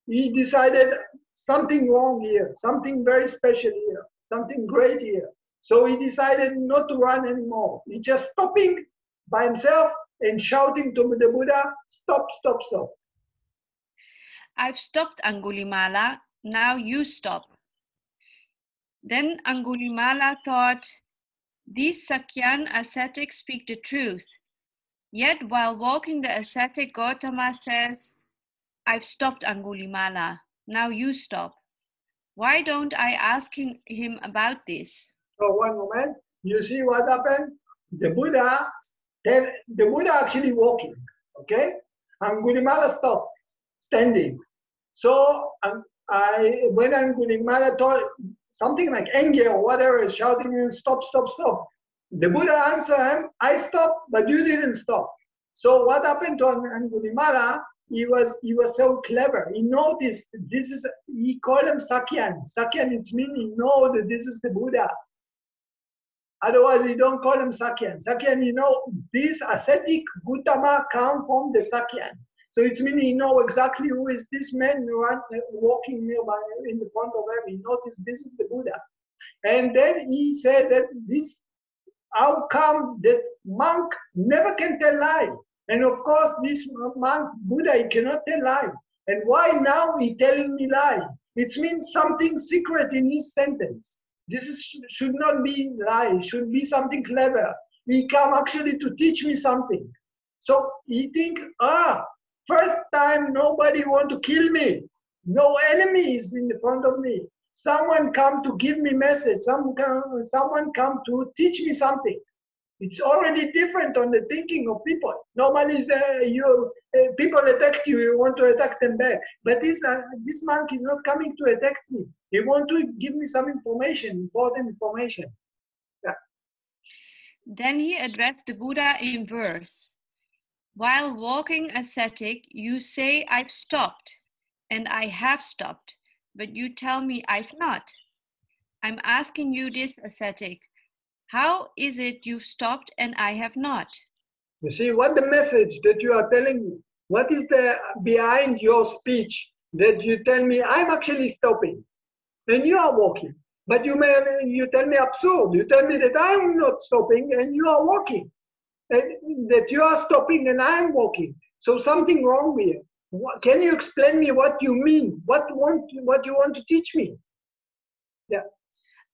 A: He decided something wrong here, something very special here, something great here. So he decided not to run anymore. He just stopping by himself and shouting to the Buddha, stop, stop, stop.
B: I've stopped, Aṅgulimāla, now you stop. Then Aṅgulimāla thought, these Sakyan ascetics speak the truth. Yet while walking, the ascetic Gautama says, I've stopped, Aṅgulimāla, now you stop. Why don't I ask him about this?
A: So one moment, you see what happened? The Buddha actually walking, okay? Aṅgulimāla stopped, standing. So when Aṅgulimāla told something like anger or whatever, is shouting, stop, stop, stop. The Buddha answered him, I stopped, but you didn't stop. So what happened to Aṅgulimāla? He was so clever. He noticed he called him Sakyan. Sakyan, it means he knows that this is the Buddha. Otherwise, he don't call him Sakyan. Sakyan, this ascetic Gautama come from the Sakyan. So it means he know exactly who is this man walking nearby in the front of him. He noticed this is the Buddha. And then he said that how come that monk never can tell lie? And of course, this monk, Buddha, he cannot tell lie. And why now he telling me lie? It means something secret in his sentence. This should not be lie, it should be something clever. he come actually to teach me something. So he think, first time nobody want to kill me. No enemy is in the front of me. Someone come to give me message. Someone come to teach me something. It's already different on the thinking of people. Normally, people attack you, you want to attack them back. But this monk is not coming to attack me. He want to give me some information, important information. Yeah.
B: Then he addressed the Buddha in verse. While walking ascetic, you say I've stopped, and I have stopped, but you tell me I've not. I'm asking you this, ascetic. How is it you've stopped and I have not?
A: You see, what the message that you are telling me? What is the behind your speech that you tell me I'm actually stopping and you are walking? But you tell me absurd. You tell me that I'm not stopping and you are walking. And that you are stopping and I'm walking. So something wrong here. Can you explain me what you mean? What you want to teach me? Yeah.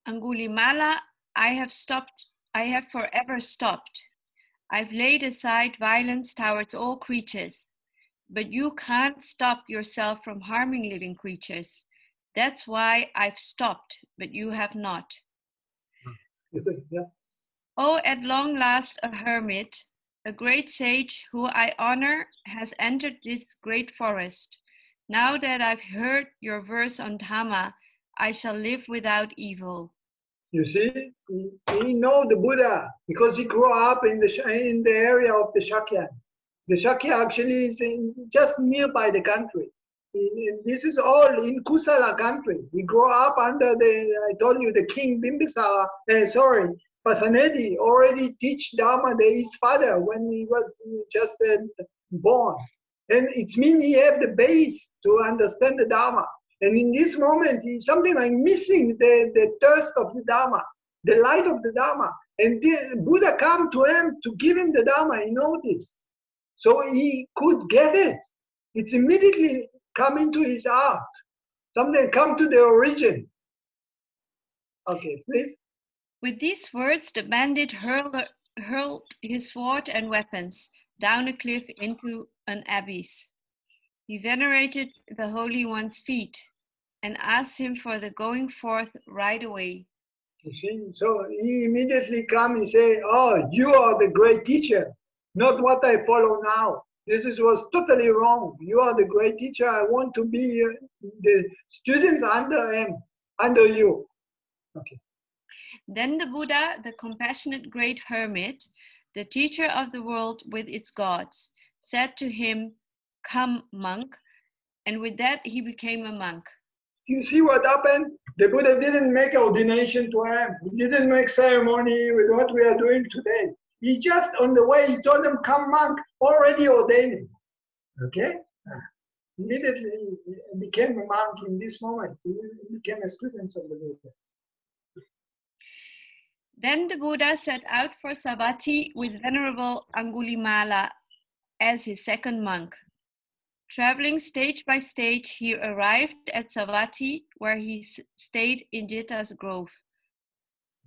B: Aṅgulimāla, I have forever stopped. I've laid aside violence towards all creatures, but you can't stop yourself from harming living creatures. That's why I've stopped, but you have not.
A: Yeah.
B: Oh, at long last a hermit, a great sage who I honor, has entered this great forest. Now that I've heard your verse on Dhamma, I shall live without evil.
A: You see, he know the Buddha because he grew up in the area of the Shakya. The Shakya actually is just nearby the country. This is all in Kusala country. He grew up under I told you, the king Bimbisara, Pasanedi already teach Dharma to his father when he was just born. And it means he have the base to understand the Dharma. And in this moment, he's something like missing the thirst of the Dharma, the light of the Dharma. And the Buddha come to him to give him the Dharma, he noticed. So he could get it. It's immediately come into his heart. Something come to the origin. Okay, please.
B: With these words, the bandit hurled his sword and weapons down a cliff into an abyss. He venerated the Holy One's feet and asked him for the going forth right away.
A: You see, so he immediately come and say, "Oh, you are the great teacher, not what I follow now. Was totally wrong. You are the great teacher. I want to be the students under him, under you." Okay.
B: Then the Buddha, the compassionate great hermit, the teacher of the world with its gods, said to him, "Come, monk," and with that he became a monk.
A: You see what happened? The Buddha didn't make ordination to him. He didn't make ceremony with what we are doing today. He just, on the way, he told them, "Come, monk," already ordained. Okay? Immediately he became a monk in this moment. He became a student of the Buddha.
B: Then the Buddha set out for Savatthi with Venerable Aṅgulimāla as his second monk. Traveling stage by stage, he arrived at Savatthi, where he stayed in Jeta's grove,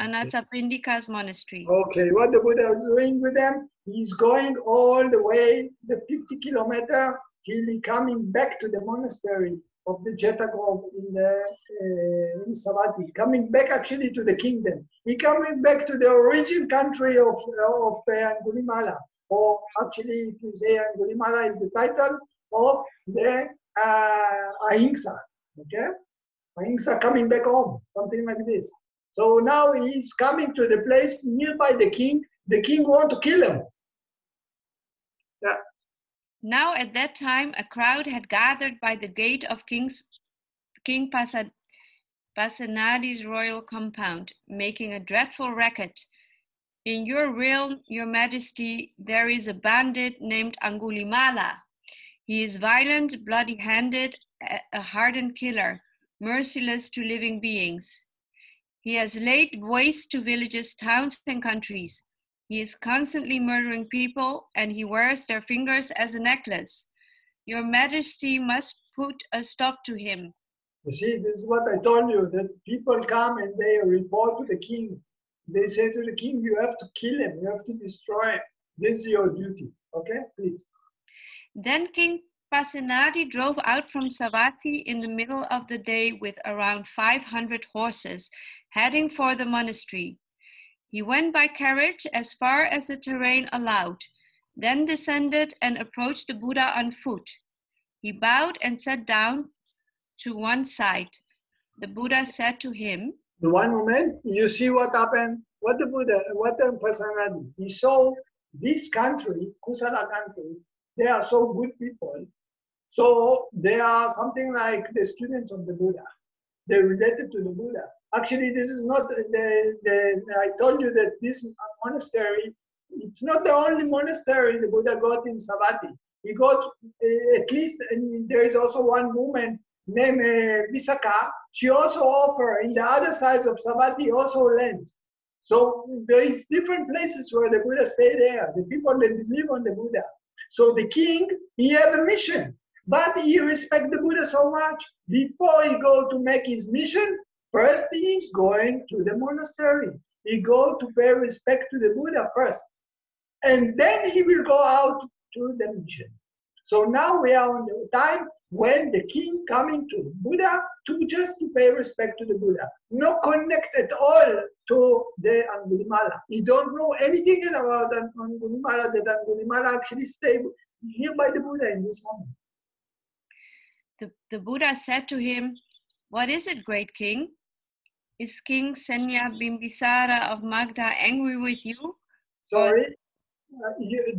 B: Anathapindika's monastery.
A: Okay, what the Buddha is doing with them? He's going all the way, the 50 kilometers, till he coming back to the monastery of the Jeta Grove in Savatthi, coming back actually to the kingdom. He coming back to the origin country of Aṅgulimāla, or actually, if you say Aṅgulimāla is the title of the Ahimsa, okay? Ahimsa coming back home, something like this. So now he's coming to the place nearby the king. The king want to kill him. Yeah.
B: Now at that time, a crowd had gathered by the gate of King Pasenadi's royal compound, making a dreadful racket. "In your realm, your majesty, there is a bandit named Aṅgulimāla. He is violent, bloody-handed, a hardened killer, merciless to living beings. He has laid waste to villages, towns, and countries. He is constantly murdering people, and he wears their fingers as a necklace. Your majesty must put a stop to him."
A: You see, this is what I told you, that people come and they report to the king. They say to the king, you have to kill him, you have to destroy him. This is your duty. Okay, please.
B: Then King Pasenadi drove out from Savatthi in the middle of the day with around 500 horses, heading for the monastery. He went by carriage as far as the terrain allowed, then descended and approached the Buddha on foot. He bowed and sat down to one side. The Buddha said to him,
A: The one moment, you see what happened, what the Pasenadi, he saw this country, Kusala country, they are so good people. So they are something like the students of the Buddha. They're related to the Buddha. Actually, this is not I told you that this monastery, it's not the only monastery the Buddha got in Savatthi. He got at least, and there is also one woman named Visakha. She also offered in the other sides of Savatthi also land. So there is different places where the Buddha stay there, the people that believe on the Buddha. So the king, he have a mission, but he respect the Buddha so much. Before he go to make his mission, first he is going to the monastery. He go to pay respect to the Buddha first. And then he will go out to the mission. So now we are on the time when the king coming to Buddha just to pay respect to the Buddha. No connect at all to the Aṅgulimāla. He don't know anything about Aṅgulimāla, that Aṅgulimāla actually stay here by the Buddha in this moment.
B: The Buddha said to him, "What is it, great king? Is King Senya Bimbisara of Magda angry with you?"
A: Sorry,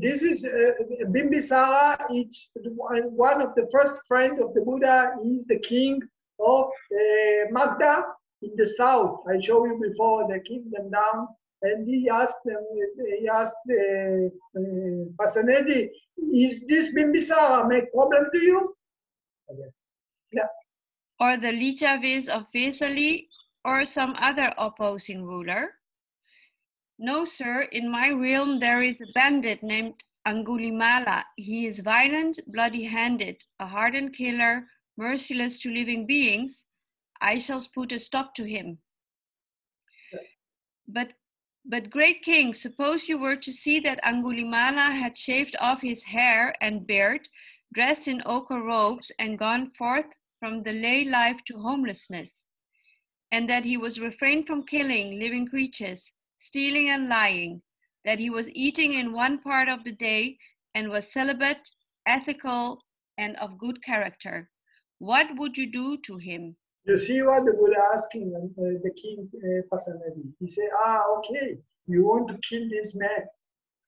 A: this is Bimbisara. It's one of the first friends of the Buddha. He's the king of Magda in the south. I showed you before the kingdom down, and he asked them. He asked Pasenadi, "Is this Bimbisara make problem to you?" Okay. Yeah.
B: Or the Lichavis of Vesali, or some other opposing ruler? No, sir, in my realm there is a bandit named Aṅgulimāla. He is violent, bloody-handed, a hardened killer, merciless to living beings. I shall put a stop to him. But great king, suppose you were to see that Aṅgulimāla had shaved off his hair and beard, dressed in ochre robes, and gone forth from the lay life to homelessness, and that he was refrained from killing living creatures, stealing and lying, that he was eating in one part of the day and was celibate, ethical, and of good character. What would you do to him?
A: You see what the Buddha asking the king Pasenadi. He said, okay, you want to kill this man.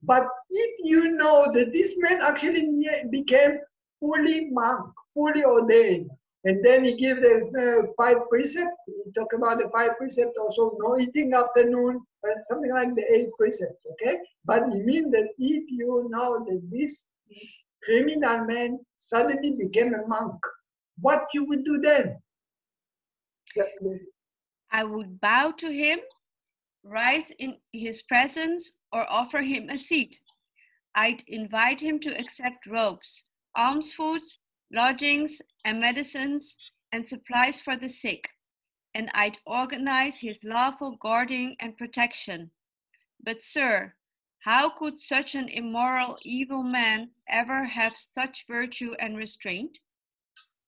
A: But if you know that this man actually became fully monk, fully ordained, and then he gave the 5 precepts, he talked about the 5 precepts also, no eating afternoon, something like the 8 precepts, okay? But it means that if you know that this criminal man suddenly became a monk, what you would do then?
B: I would bow to him, rise in his presence, or offer him a seat. I'd invite him to accept robes, alms foods, lodgings, and medicines, and supplies for the sick, and I'd organize his lawful guarding and protection. But sir, how could such an immoral, evil man ever have such virtue and restraint?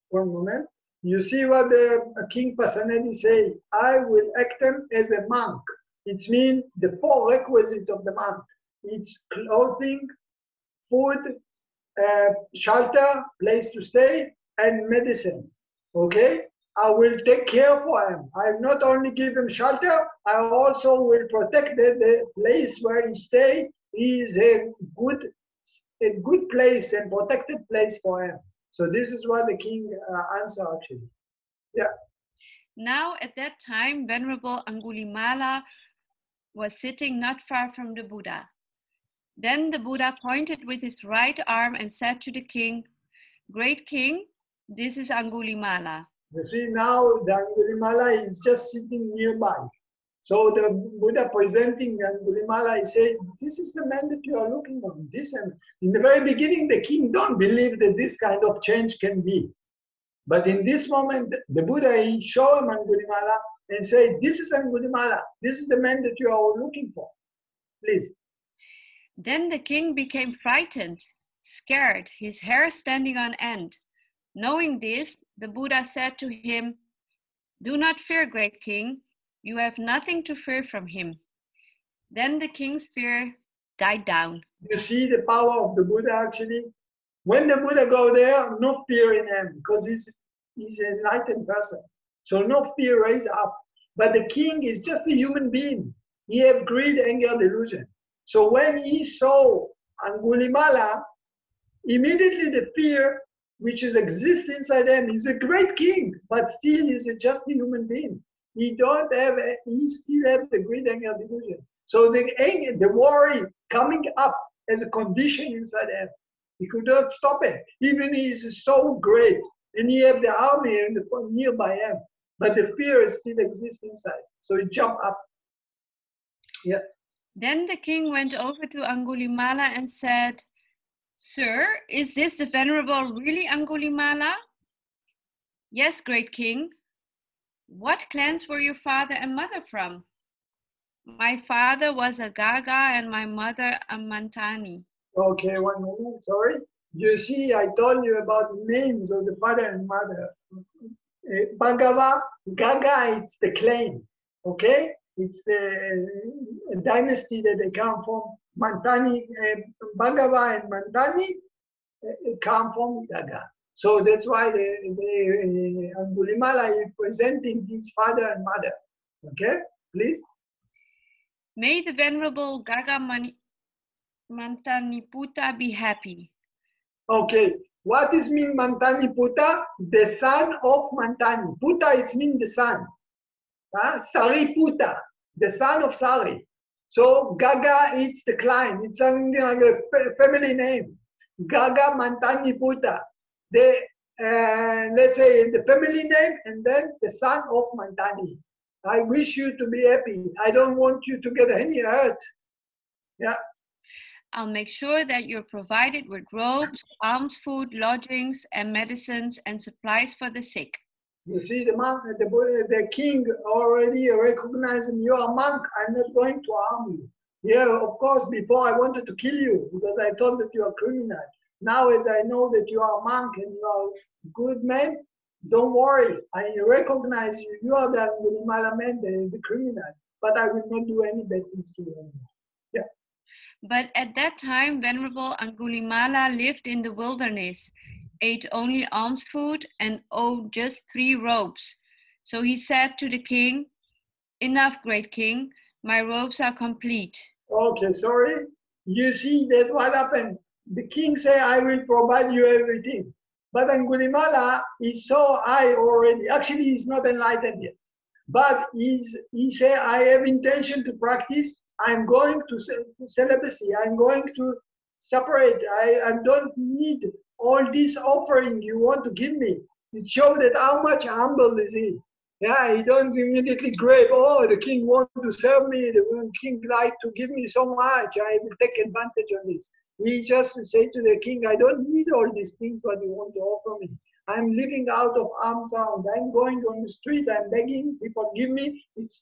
A: One moment. You see what the King Pasenadi say, I will act him as a monk. It means the 4 requisites of the monk. It's clothing, food, shelter, place to stay, and medicine. Okay? I will take care for him. I not only give him shelter, I also will protect the place where he stay. He is a good place and protected place for him. So this is what the king answered actually. Yeah.
B: Now at that time, Venerable Aṅgulimāla was sitting not far from the Buddha. Then the Buddha pointed with his right arm and said to the king, "Great king, this is Aṅgulimāla."
A: You see now the Aṅgulimāla is just sitting nearby. So the Buddha presenting Aṅgulimāla, he said, this is the man that you are looking on. This, and in the very beginning, the king don't believe that this kind of change can be. But in this moment, the Buddha, he showed him Aṅgulimāla, and say, this is Aṅgulimāla. This is the man that you are looking for. Please.
B: Then the king became frightened, scared, his hair standing on end. Knowing this, the Buddha said to him, "Do not fear, great king. You have nothing to fear from him." Then the king's fear died down.
A: You see the power of the Buddha actually? When the Buddha go there, no fear in him because he's an enlightened person. So no fear raised up. But the king is just a human being. He have greed, anger, delusion. So when he saw Aṅgulimāla, immediately the fear which is exists inside him, he's a great king, but still he's just a human being. He still have the greed, anger, delusion. So the anger, the worry coming up as a condition inside him. He could not stop it. Even he is so great, and he have the army nearby him, but the fear still exists inside. So he jumped up. Yeah.
B: Then the king went over to Aṅgulimāla and said, "Sir, is this the Venerable really Aṅgulimāla?" "Yes, great king." "What clans were your father and mother from?" "My father was a Gaga and my mother a Mantani."
A: Okay, 1 moment, sorry. You see, I told you about the names of the father and mother. Bhagava, Gaga, it's the clan, okay? It's the dynasty that they come from. Mantani, Bhagava and Mantani come from Gaga. So that's why the Aṅgulimāla is presenting his father and mother. Okay, please.
B: May the Venerable Gaga Mantani-putta be happy.
A: Okay, what is mean Mantani-putta? The son of Mantani. Putta, it means the son. Sariputta, the son of Sari. So Gaga, it's the clan. It's something like a family name. Gaga Mantani-putta. Let's say the family name and then the son of Mantani. I wish you to be happy. I don't want you to get any hurt. Yeah.
B: I'll make sure that you're provided with robes, alms food, lodgings, and medicines and supplies for the sick.
A: You see, the king already recognized you are a monk. I'm not going to harm you. Yeah, of course, before I wanted to kill you because I thought that you are a criminal. Now, as I know that you are a monk and you are a good man, don't worry. I recognize you. You are the Aṅgulimāla man, the criminal. But I will not do any bad things to you anymore. Yeah.
B: But at that time, Venerable Aṅgulimāla lived in the wilderness, ate only alms food, and owed just 3 robes. So he said to the king, "Enough, great king, my robes are complete."
A: Okay, sorry. You see that what happened? The king said, I will provide you everything. But Aṅgulimāla is so high already. Actually, he's not enlightened yet. But he said, I have intention to practice. I'm going to celibacy. I'm going to separate. I don't need all this offering you want to give me. It shows that how much humble is he. Yeah, he don't immediately grab, oh, the king wants to serve me, the king like to give me so much, I will take advantage of this. We just say to the king, I don't need all these things what you want to offer me. I'm living out of arm's round. I'm going on the street, I'm begging, people give me, it's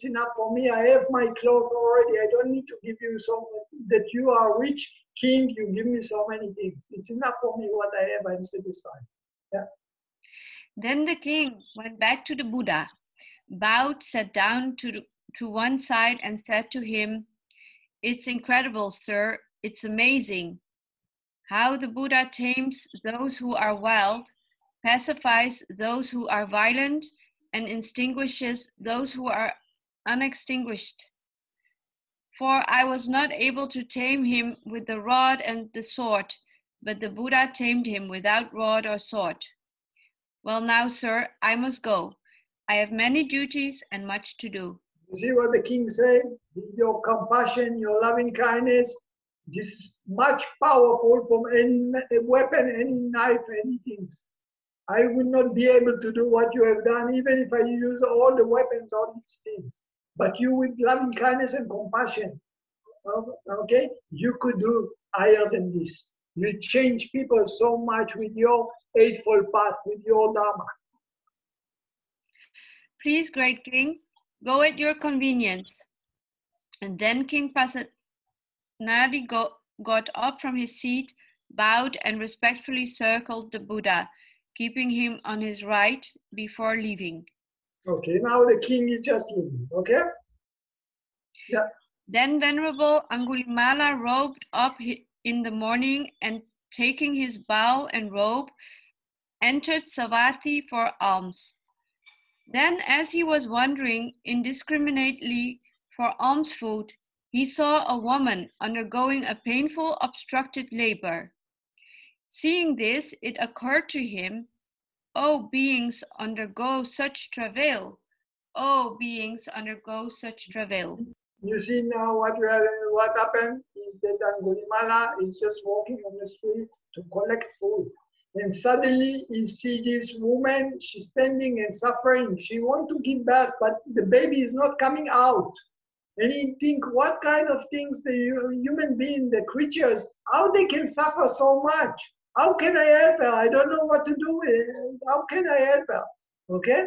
A: enough for me. I have my clothes already. I don't need to give you so much, that you are rich king, you give me so many things. It's enough for me what I have, I'm satisfied. Yeah.
B: Then the king went back to the Buddha, bowed, sat down to one side and said to him, "It's incredible, sir. It's amazing how the Buddha tames those who are wild, pacifies those who are violent, and extinguishes those who are unextinguished. For I was not able to tame him with the rod and the sword, but the Buddha tamed him without rod or sword. Well now, sir, I must go. I have many duties and much to do."
A: You see what the king said? Your compassion, your loving kindness, this is much powerful from any weapon, any knife, anything. I will not be able to do what you have done, even if I use all the weapons, all these things. But you with loving kindness and compassion, okay, you could do higher than this. You change people so much with your eightfold path, with your Dharma.
B: Please, great king, go at your convenience. And then King Pasenadi got up from his seat, bowed, and respectfully circled the Buddha, keeping him on his right before leaving.
A: Okay, now the king is just leaving, okay? Yeah.
B: Then Venerable Aṅgulimāla robed up in the morning and taking his bowl and robe, entered Savatthi for alms. Then as he was wandering indiscriminately for alms food, he saw a woman undergoing a painful obstructed labor. Seeing this, it occurred to him, "O beings undergo such travail, O beings undergo such travail."
A: You see now what happened is that Aṅgulimāla is just walking on the street to collect food. And suddenly he sees this woman, she's standing and suffering. She wants to give birth, but the baby is not coming out. And he think, what kind of things the human being, the creatures, how they can suffer so much? How can I help her? I don't know what to do. How can I help her? Okay?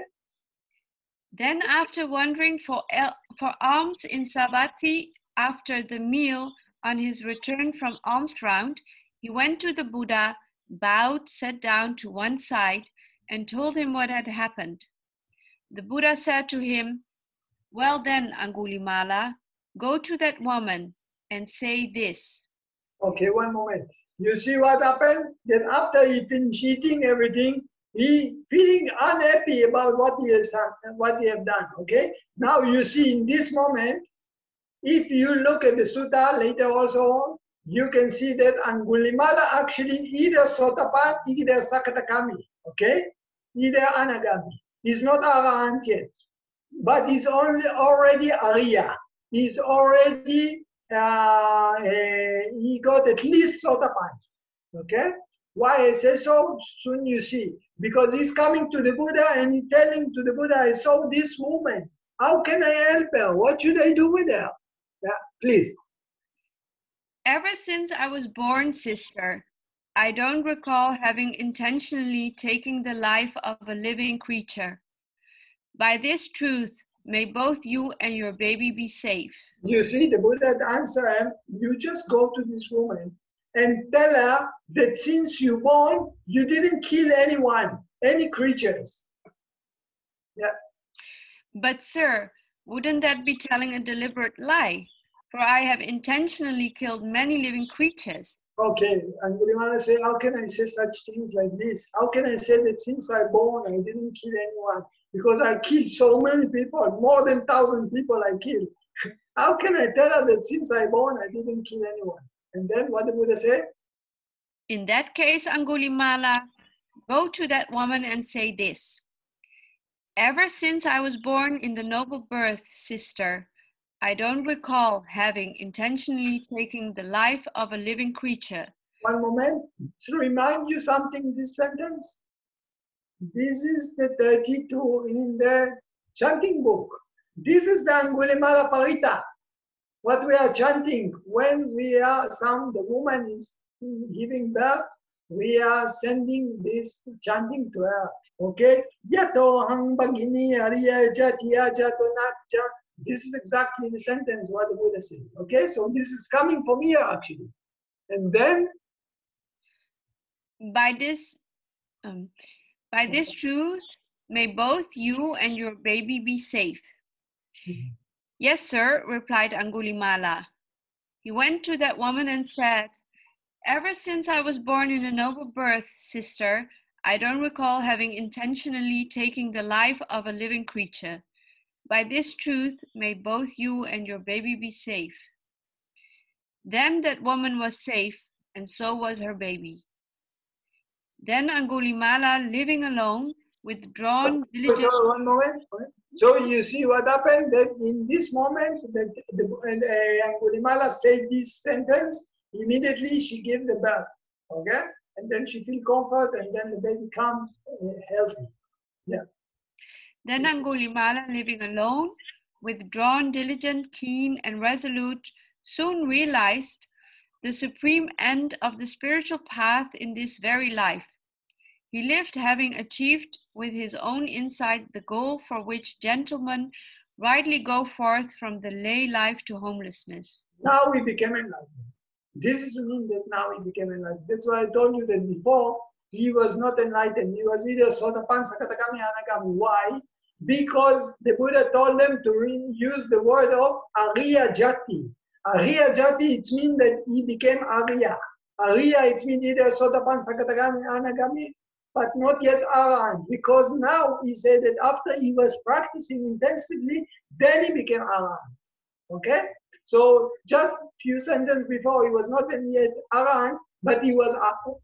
B: Then after wandering for alms in Savatthi after the meal, on his return from alms round, he went to the Buddha, bowed, sat down to one side, and told him what had happened. The Buddha said to him, "Well then, Aṅgulimāla, go to that woman and say this."
A: Okay, one moment. You see what happened? Then after he finished eating everything, he feeling unhappy about what he have done. Okay. Now you see in this moment, if you look at the sutta later also, you can see that Aṅgulimāla actually either Sotapan, either Sakatakami. Okay, either Anagami. He's not Arahant yet, but he's already Arya. He's already he got at least Sotapan. Okay. Why I say so? Soon you see. Because he's coming to the Buddha and he's telling to the Buddha, I saw this woman. How can I help her? What should I do with her? Yeah, please.
B: Ever since I was born, sister, I don't recall having intentionally taken the life of a living creature. By this truth, may both you and your baby be safe.
A: You see, the Buddha answered him, you just go to this woman and tell her that since you born, you didn't kill anyone, any creatures. Yeah.
B: But sir, wouldn't that be telling a deliberate lie? For I have intentionally killed many living creatures.
A: Okay, Aṅgulimāla say, how can I say such things like this? How can I say that since I born, I didn't kill anyone? Because I killed so many people, more than 1,000 people I killed. How can I tell her that since I born, I didn't kill anyone? And then what the Buddha say?
B: In that case, Aṅgulimāla, go to that woman and say this. Ever since I was born in the noble birth, sister, I don't recall having intentionally taken the life of a living creature.
A: One moment, to remind you something, this sentence. This is the 32 in the chanting book. This is the Aṅgulimāla-paritta. What we are chanting when we are the woman is giving birth, we are sending this chanting to her. Okay? Yato hang bagini ariya jatiya jatonacha. This is exactly the sentence what the Buddha said. Okay? So this is coming from here actually. And then
B: by this truth, may both you and your baby be safe. Yes, sir, replied Aṅgulimāla. He went to that woman and said, ever since I was born in a noble birth, sister, I don't recall having intentionally taken the life of a living creature. By this truth, may both you and your baby be safe. Then that woman was safe, and so was her baby. Then Aṅgulimāla, living alone, withdrawn diligently.
A: One moment. So you see what happened, that in this moment that Aṅgulimāla said this sentence, immediately she gave the birth, okay? And then she feel comfort, and then the baby comes healthy. Yeah.
B: Then Aṅgulimāla, living alone, withdrawn, diligent, keen, and resolute, soon realized the supreme end of the spiritual path in this very life. He lived having achieved with his own insight the goal for which gentlemen rightly go forth from the lay life to homelessness.
A: Now he became enlightened. This is mean that now he became enlightened. That's why I told you that before he was not enlightened. He was either Sotapan, Sakatagami, Anagami. Why? Because the Buddha told them to use the word of Ariya Jati. Ariya Jati, it means that he became Ariya. Ariya, it means either Sotapan, Sakatagami, Anagami, but not yet Arahant. Because now he said that after he was practicing intensively, then he became Arahant. Okay? So just few sentences before, he was not yet Arahant, but he was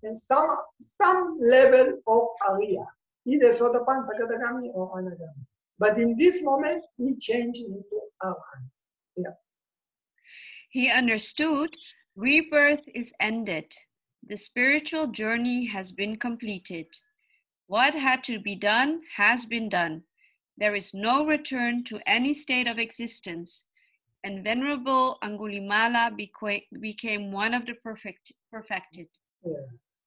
A: in some level of Ariya, either Sotapan, Sakatagami, or Anagami. But in this moment, he changed into Arahant. Yeah.
B: He understood rebirth is ended. The spiritual journey has been completed. What had to be done has been done. There is no return to any state of existence. And Venerable Aṅgulimāla became one of the perfected.
A: Yeah.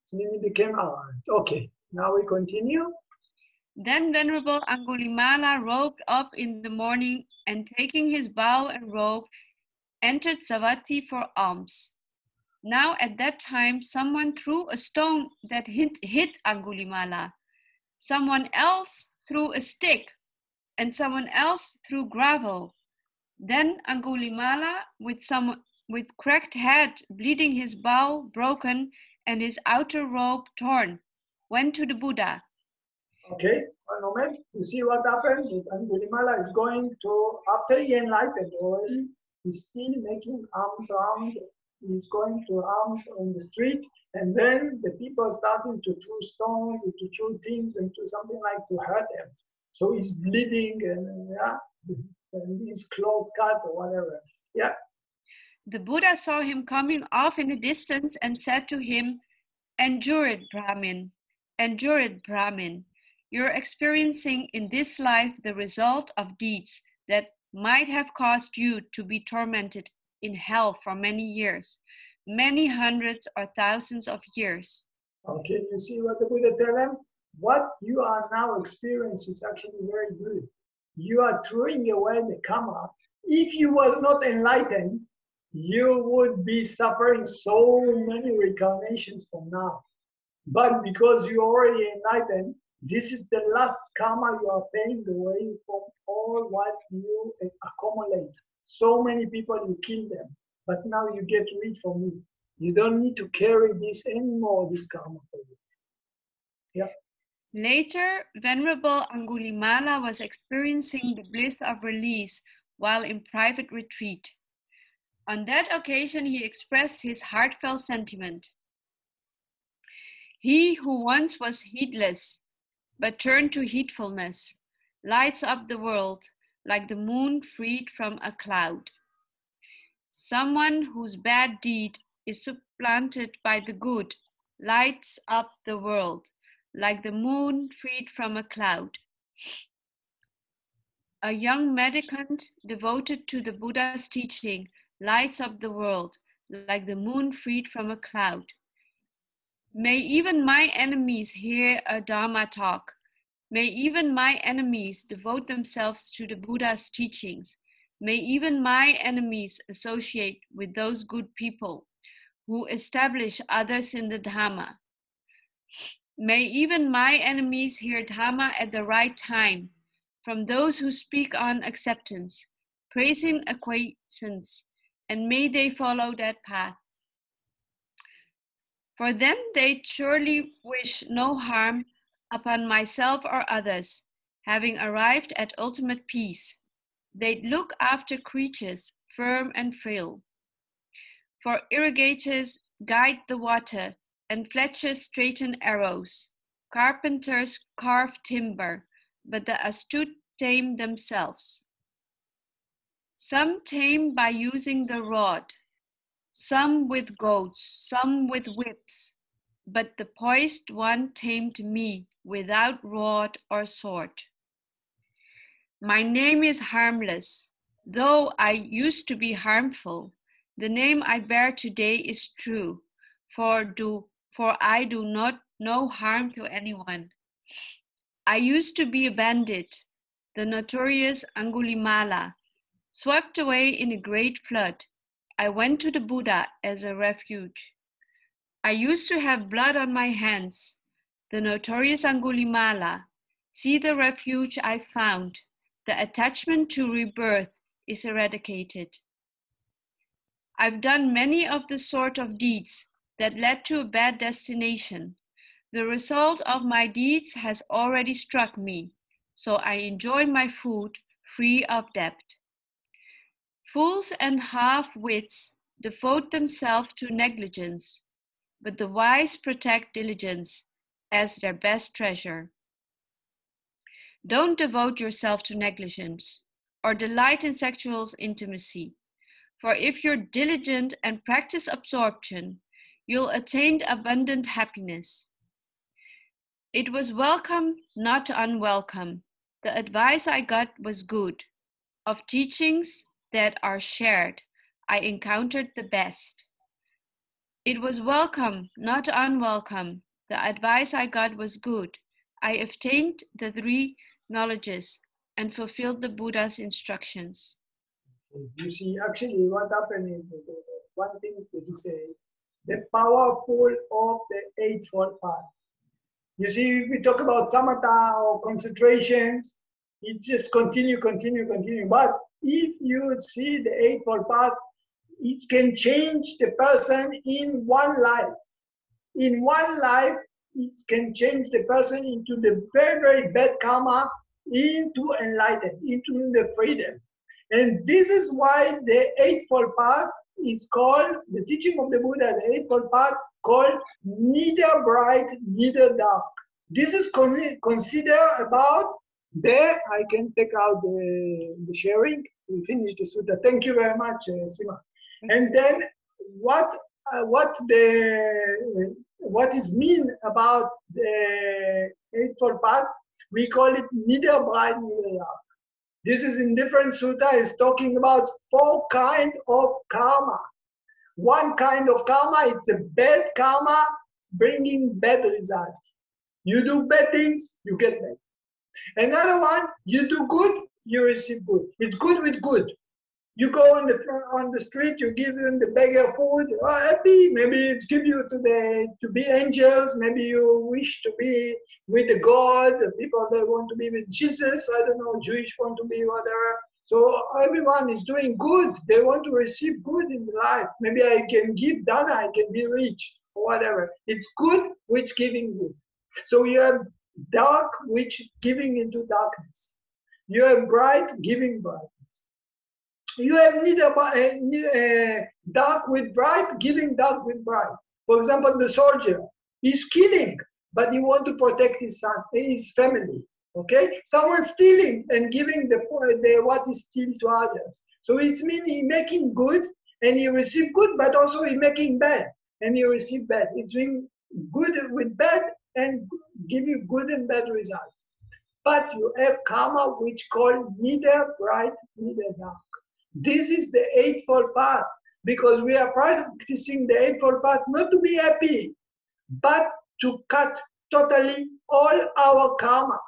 A: So he became Arahant. Okay, now we continue.
B: Then Venerable Aṅgulimāla robed up in the morning and taking his bow and robe, entered Savatthi for alms. Now at that time, someone threw a stone that hit Aṅgulimāla. Someone else threw a stick, and someone else threw gravel. Then Aṅgulimāla, with cracked head, bleeding, his bow broken, and his outer robe torn, went to the Buddha.
A: Okay, one moment. You see what happened? Aṅgulimāla is going to, after he enlightened already, he's still making alms around. He's going to alms on the street, and then the people starting to throw stones, to throw things, and to something like to hurt him. So he's bleeding, and yeah, and his clothes cut or whatever. Yeah.
B: The Buddha saw him coming off in the distance and said to him, "Endure it, Brahmin. Endure it, Brahmin. You're experiencing in this life the result of deeds that might have caused you to be tormented in hell for many years, many hundreds or thousands of years."
A: Okay, you see what the Buddha tell him? What you are now experiencing is actually very good. You are throwing away the karma. If you was not enlightened, you would be suffering so many reincarnations from now. But because you already enlightened, this is the last karma you are paying away from all what you accumulate. So many people, you kill them, but now you get rid from it. You don't need to carry this anymore, this karma for you. Yeah.
B: Later, Venerable Aṅgulimāla was experiencing the bliss of release while in private retreat. On that occasion, he expressed his heartfelt sentiment. He who once was heedless, but turned to heedfulness, lights up the world like the moon freed from a cloud. Someone whose bad deed is supplanted by the good lights up the world like the moon freed from a cloud. A young mendicant devoted to the Buddha's teaching lights up the world like the moon freed from a cloud. May even my enemies hear a Dhamma talk. May even my enemies devote themselves to the Buddha's teachings. May even my enemies associate with those good people who establish others in the Dhamma. May even my enemies hear Dhamma at the right time, from those who speak on acceptance, praising acquiescence, and may they follow that path. For then they surely wish no harm upon myself or others, having arrived at ultimate peace. They'd look after creatures firm and frail. For irrigators guide the water, and fletchers straighten arrows. Carpenters carve timber, but the astute tame themselves. Some tame by using the rod, some with goads, some with whips, but the poised one tamed me without rod or sword. My name is harmless, though I used to be harmful. The name I bear today is true, for I do not no harm to anyone. I used to be a bandit, the notorious Aṅgulimāla, swept away in a great flood. I went to the Buddha as a refuge. I used to have blood on my hands, the notorious Aṅgulimāla. See the refuge I found. The attachment to rebirth is eradicated. I've done many of the sort of deeds that led to a bad destination. The result of my deeds has already struck me, so I enjoy my food free of debt. Fools and half-wits devote themselves to negligence, but the wise protect diligence as their best treasure. Don't devote yourself to negligence or delight in sexual intimacy, for if you're diligent and practice absorption, you'll attain abundant happiness. It was welcome, not unwelcome. The advice I got was good. Of teachings that are shared, I encountered the best. It was welcome, not unwelcome. The advice I got was good. I obtained the 3 knowledges and fulfilled the Buddha's instructions.
A: You see, actually what happened is that one thing is that you say, the powerful of the Eightfold Path. You see, if we talk about samatha or concentrations, it just continue. But if you see the Eightfold Path, it can change the person in one life. In one life, it can change the person into the very, very bad karma, into enlightenment, into the freedom. And this is why the Eightfold Path is called, the teaching of the Buddha, the Eightfold Path, called neither bright, neither dark. This is considered about the, I can take out the sharing, we finished the sutta. Thank you very much, Sima. And then what is mean about the Eightfold Path, we call it neither bright, neither dark. This is in different sutta, is talking about 4 kinds of karma. One kind of karma, it's a bad karma bringing bad results. You do bad things, you get bad. Another one, you do good, you receive good. It's good with good. You go on the street, you give them the beggar food, happy. Maybe it's give you to be angels. Maybe you wish to be with the God. The people that want to be with Jesus. I don't know. Jewish want to be whatever. So everyone is doing good. They want to receive good in life. Maybe I can give dana. I can be rich or whatever. It's good which giving good. So you have dark which giving into darkness. You have bright giving bright. You have neither dark with bright, giving dark with bright. For example, the soldier is killing, but he wants to protect his son, his family. Okay, someone stealing and giving the what he steals to others. So it's mean he making good and he receive good, but also he making bad and he receive bad. It's mean good with bad and give you good and bad results. But you have karma which called neither bright, neither dark. This is the Eightfold Path, because we are practicing the Eightfold Path not to be happy, but to cut totally all our karma.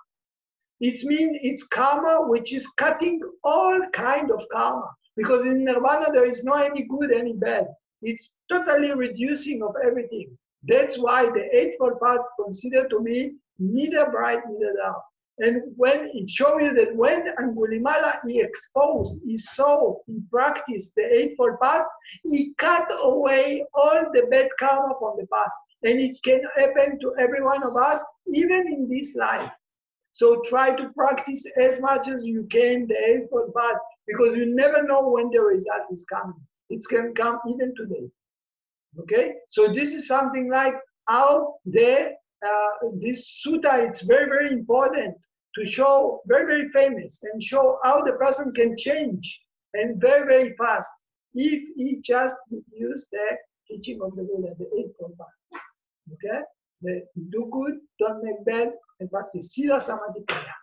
A: It means it's karma which is cutting all kind of karma, because in Nirvana there is no any good, any bad. It's totally reducing of everything. That's why the Eightfold Path is considered to be neither bright, neither dark. And when it shows you that when Aṅgulimāla he exposed, he saw, he practiced the Eightfold Path, he cut away all the bad karma from the past. And it can happen to every one of us, even in this life. So try to practice as much as you can the Eightfold Path, because you never know when the result is coming. It can come even today. Okay? So this is something like how this sutta, it's very, very important to show, very, very famous, and show how the person can change, and very, very fast, if he just use the teaching of the Buddha, the Eightfold Path. Okay? Do good, don't make bad, and practice Sila Samadhi Praya.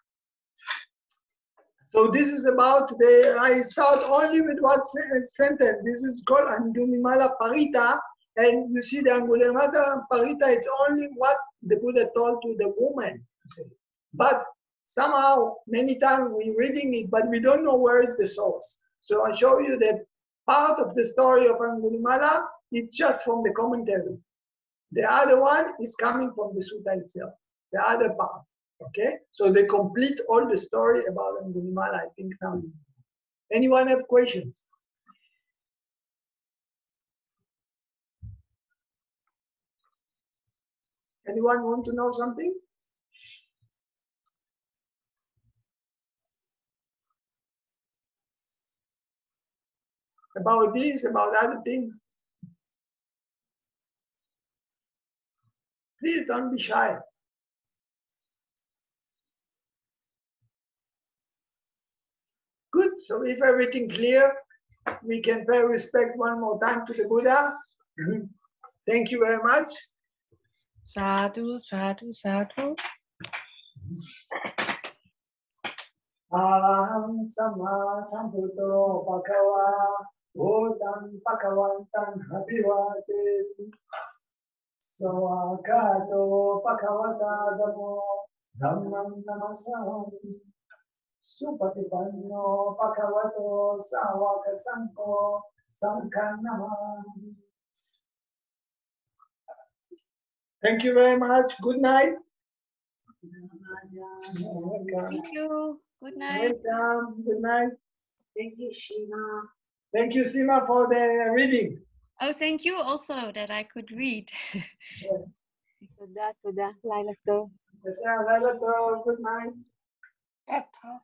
A: So this is about I start only with one sentence. This is called Aṅgulimāla-paritta. And you see the Aṅgulimāla-paritta, it's only what the Buddha told to the woman. But somehow, many times we're reading it, but we don't know where is the source. So I show you that part of the story of Aṅgulimāla is just from the commentary. The other one is coming from the sutta itself, the other part. Okay? So they complete all the story about Aṅgulimāla, I think now. Anyone have questions? Anyone want to know something? About this, about other things? Please don't be shy. Good, so if everything clear, we can pay respect one more time to the Buddha. Thank you very much.
C: Sadhu, sadhu, sadhu.
A: Aham sama sambuddho bhagava Buddham bhagavantam abhivate Swagato bhagavata dhammo dhammam namasami Supatipanno bhagavato sāvaka saṅgho saṅgham namāmi. Thank you very much. Good night.
B: Thank you. Good night.
A: Welcome. Good night.
D: Thank you, Shima.
A: Thank you, Sima, for the reading.
B: Oh, thank you also that I could read.
D: Toda, Laila to.
A: Yes, good night.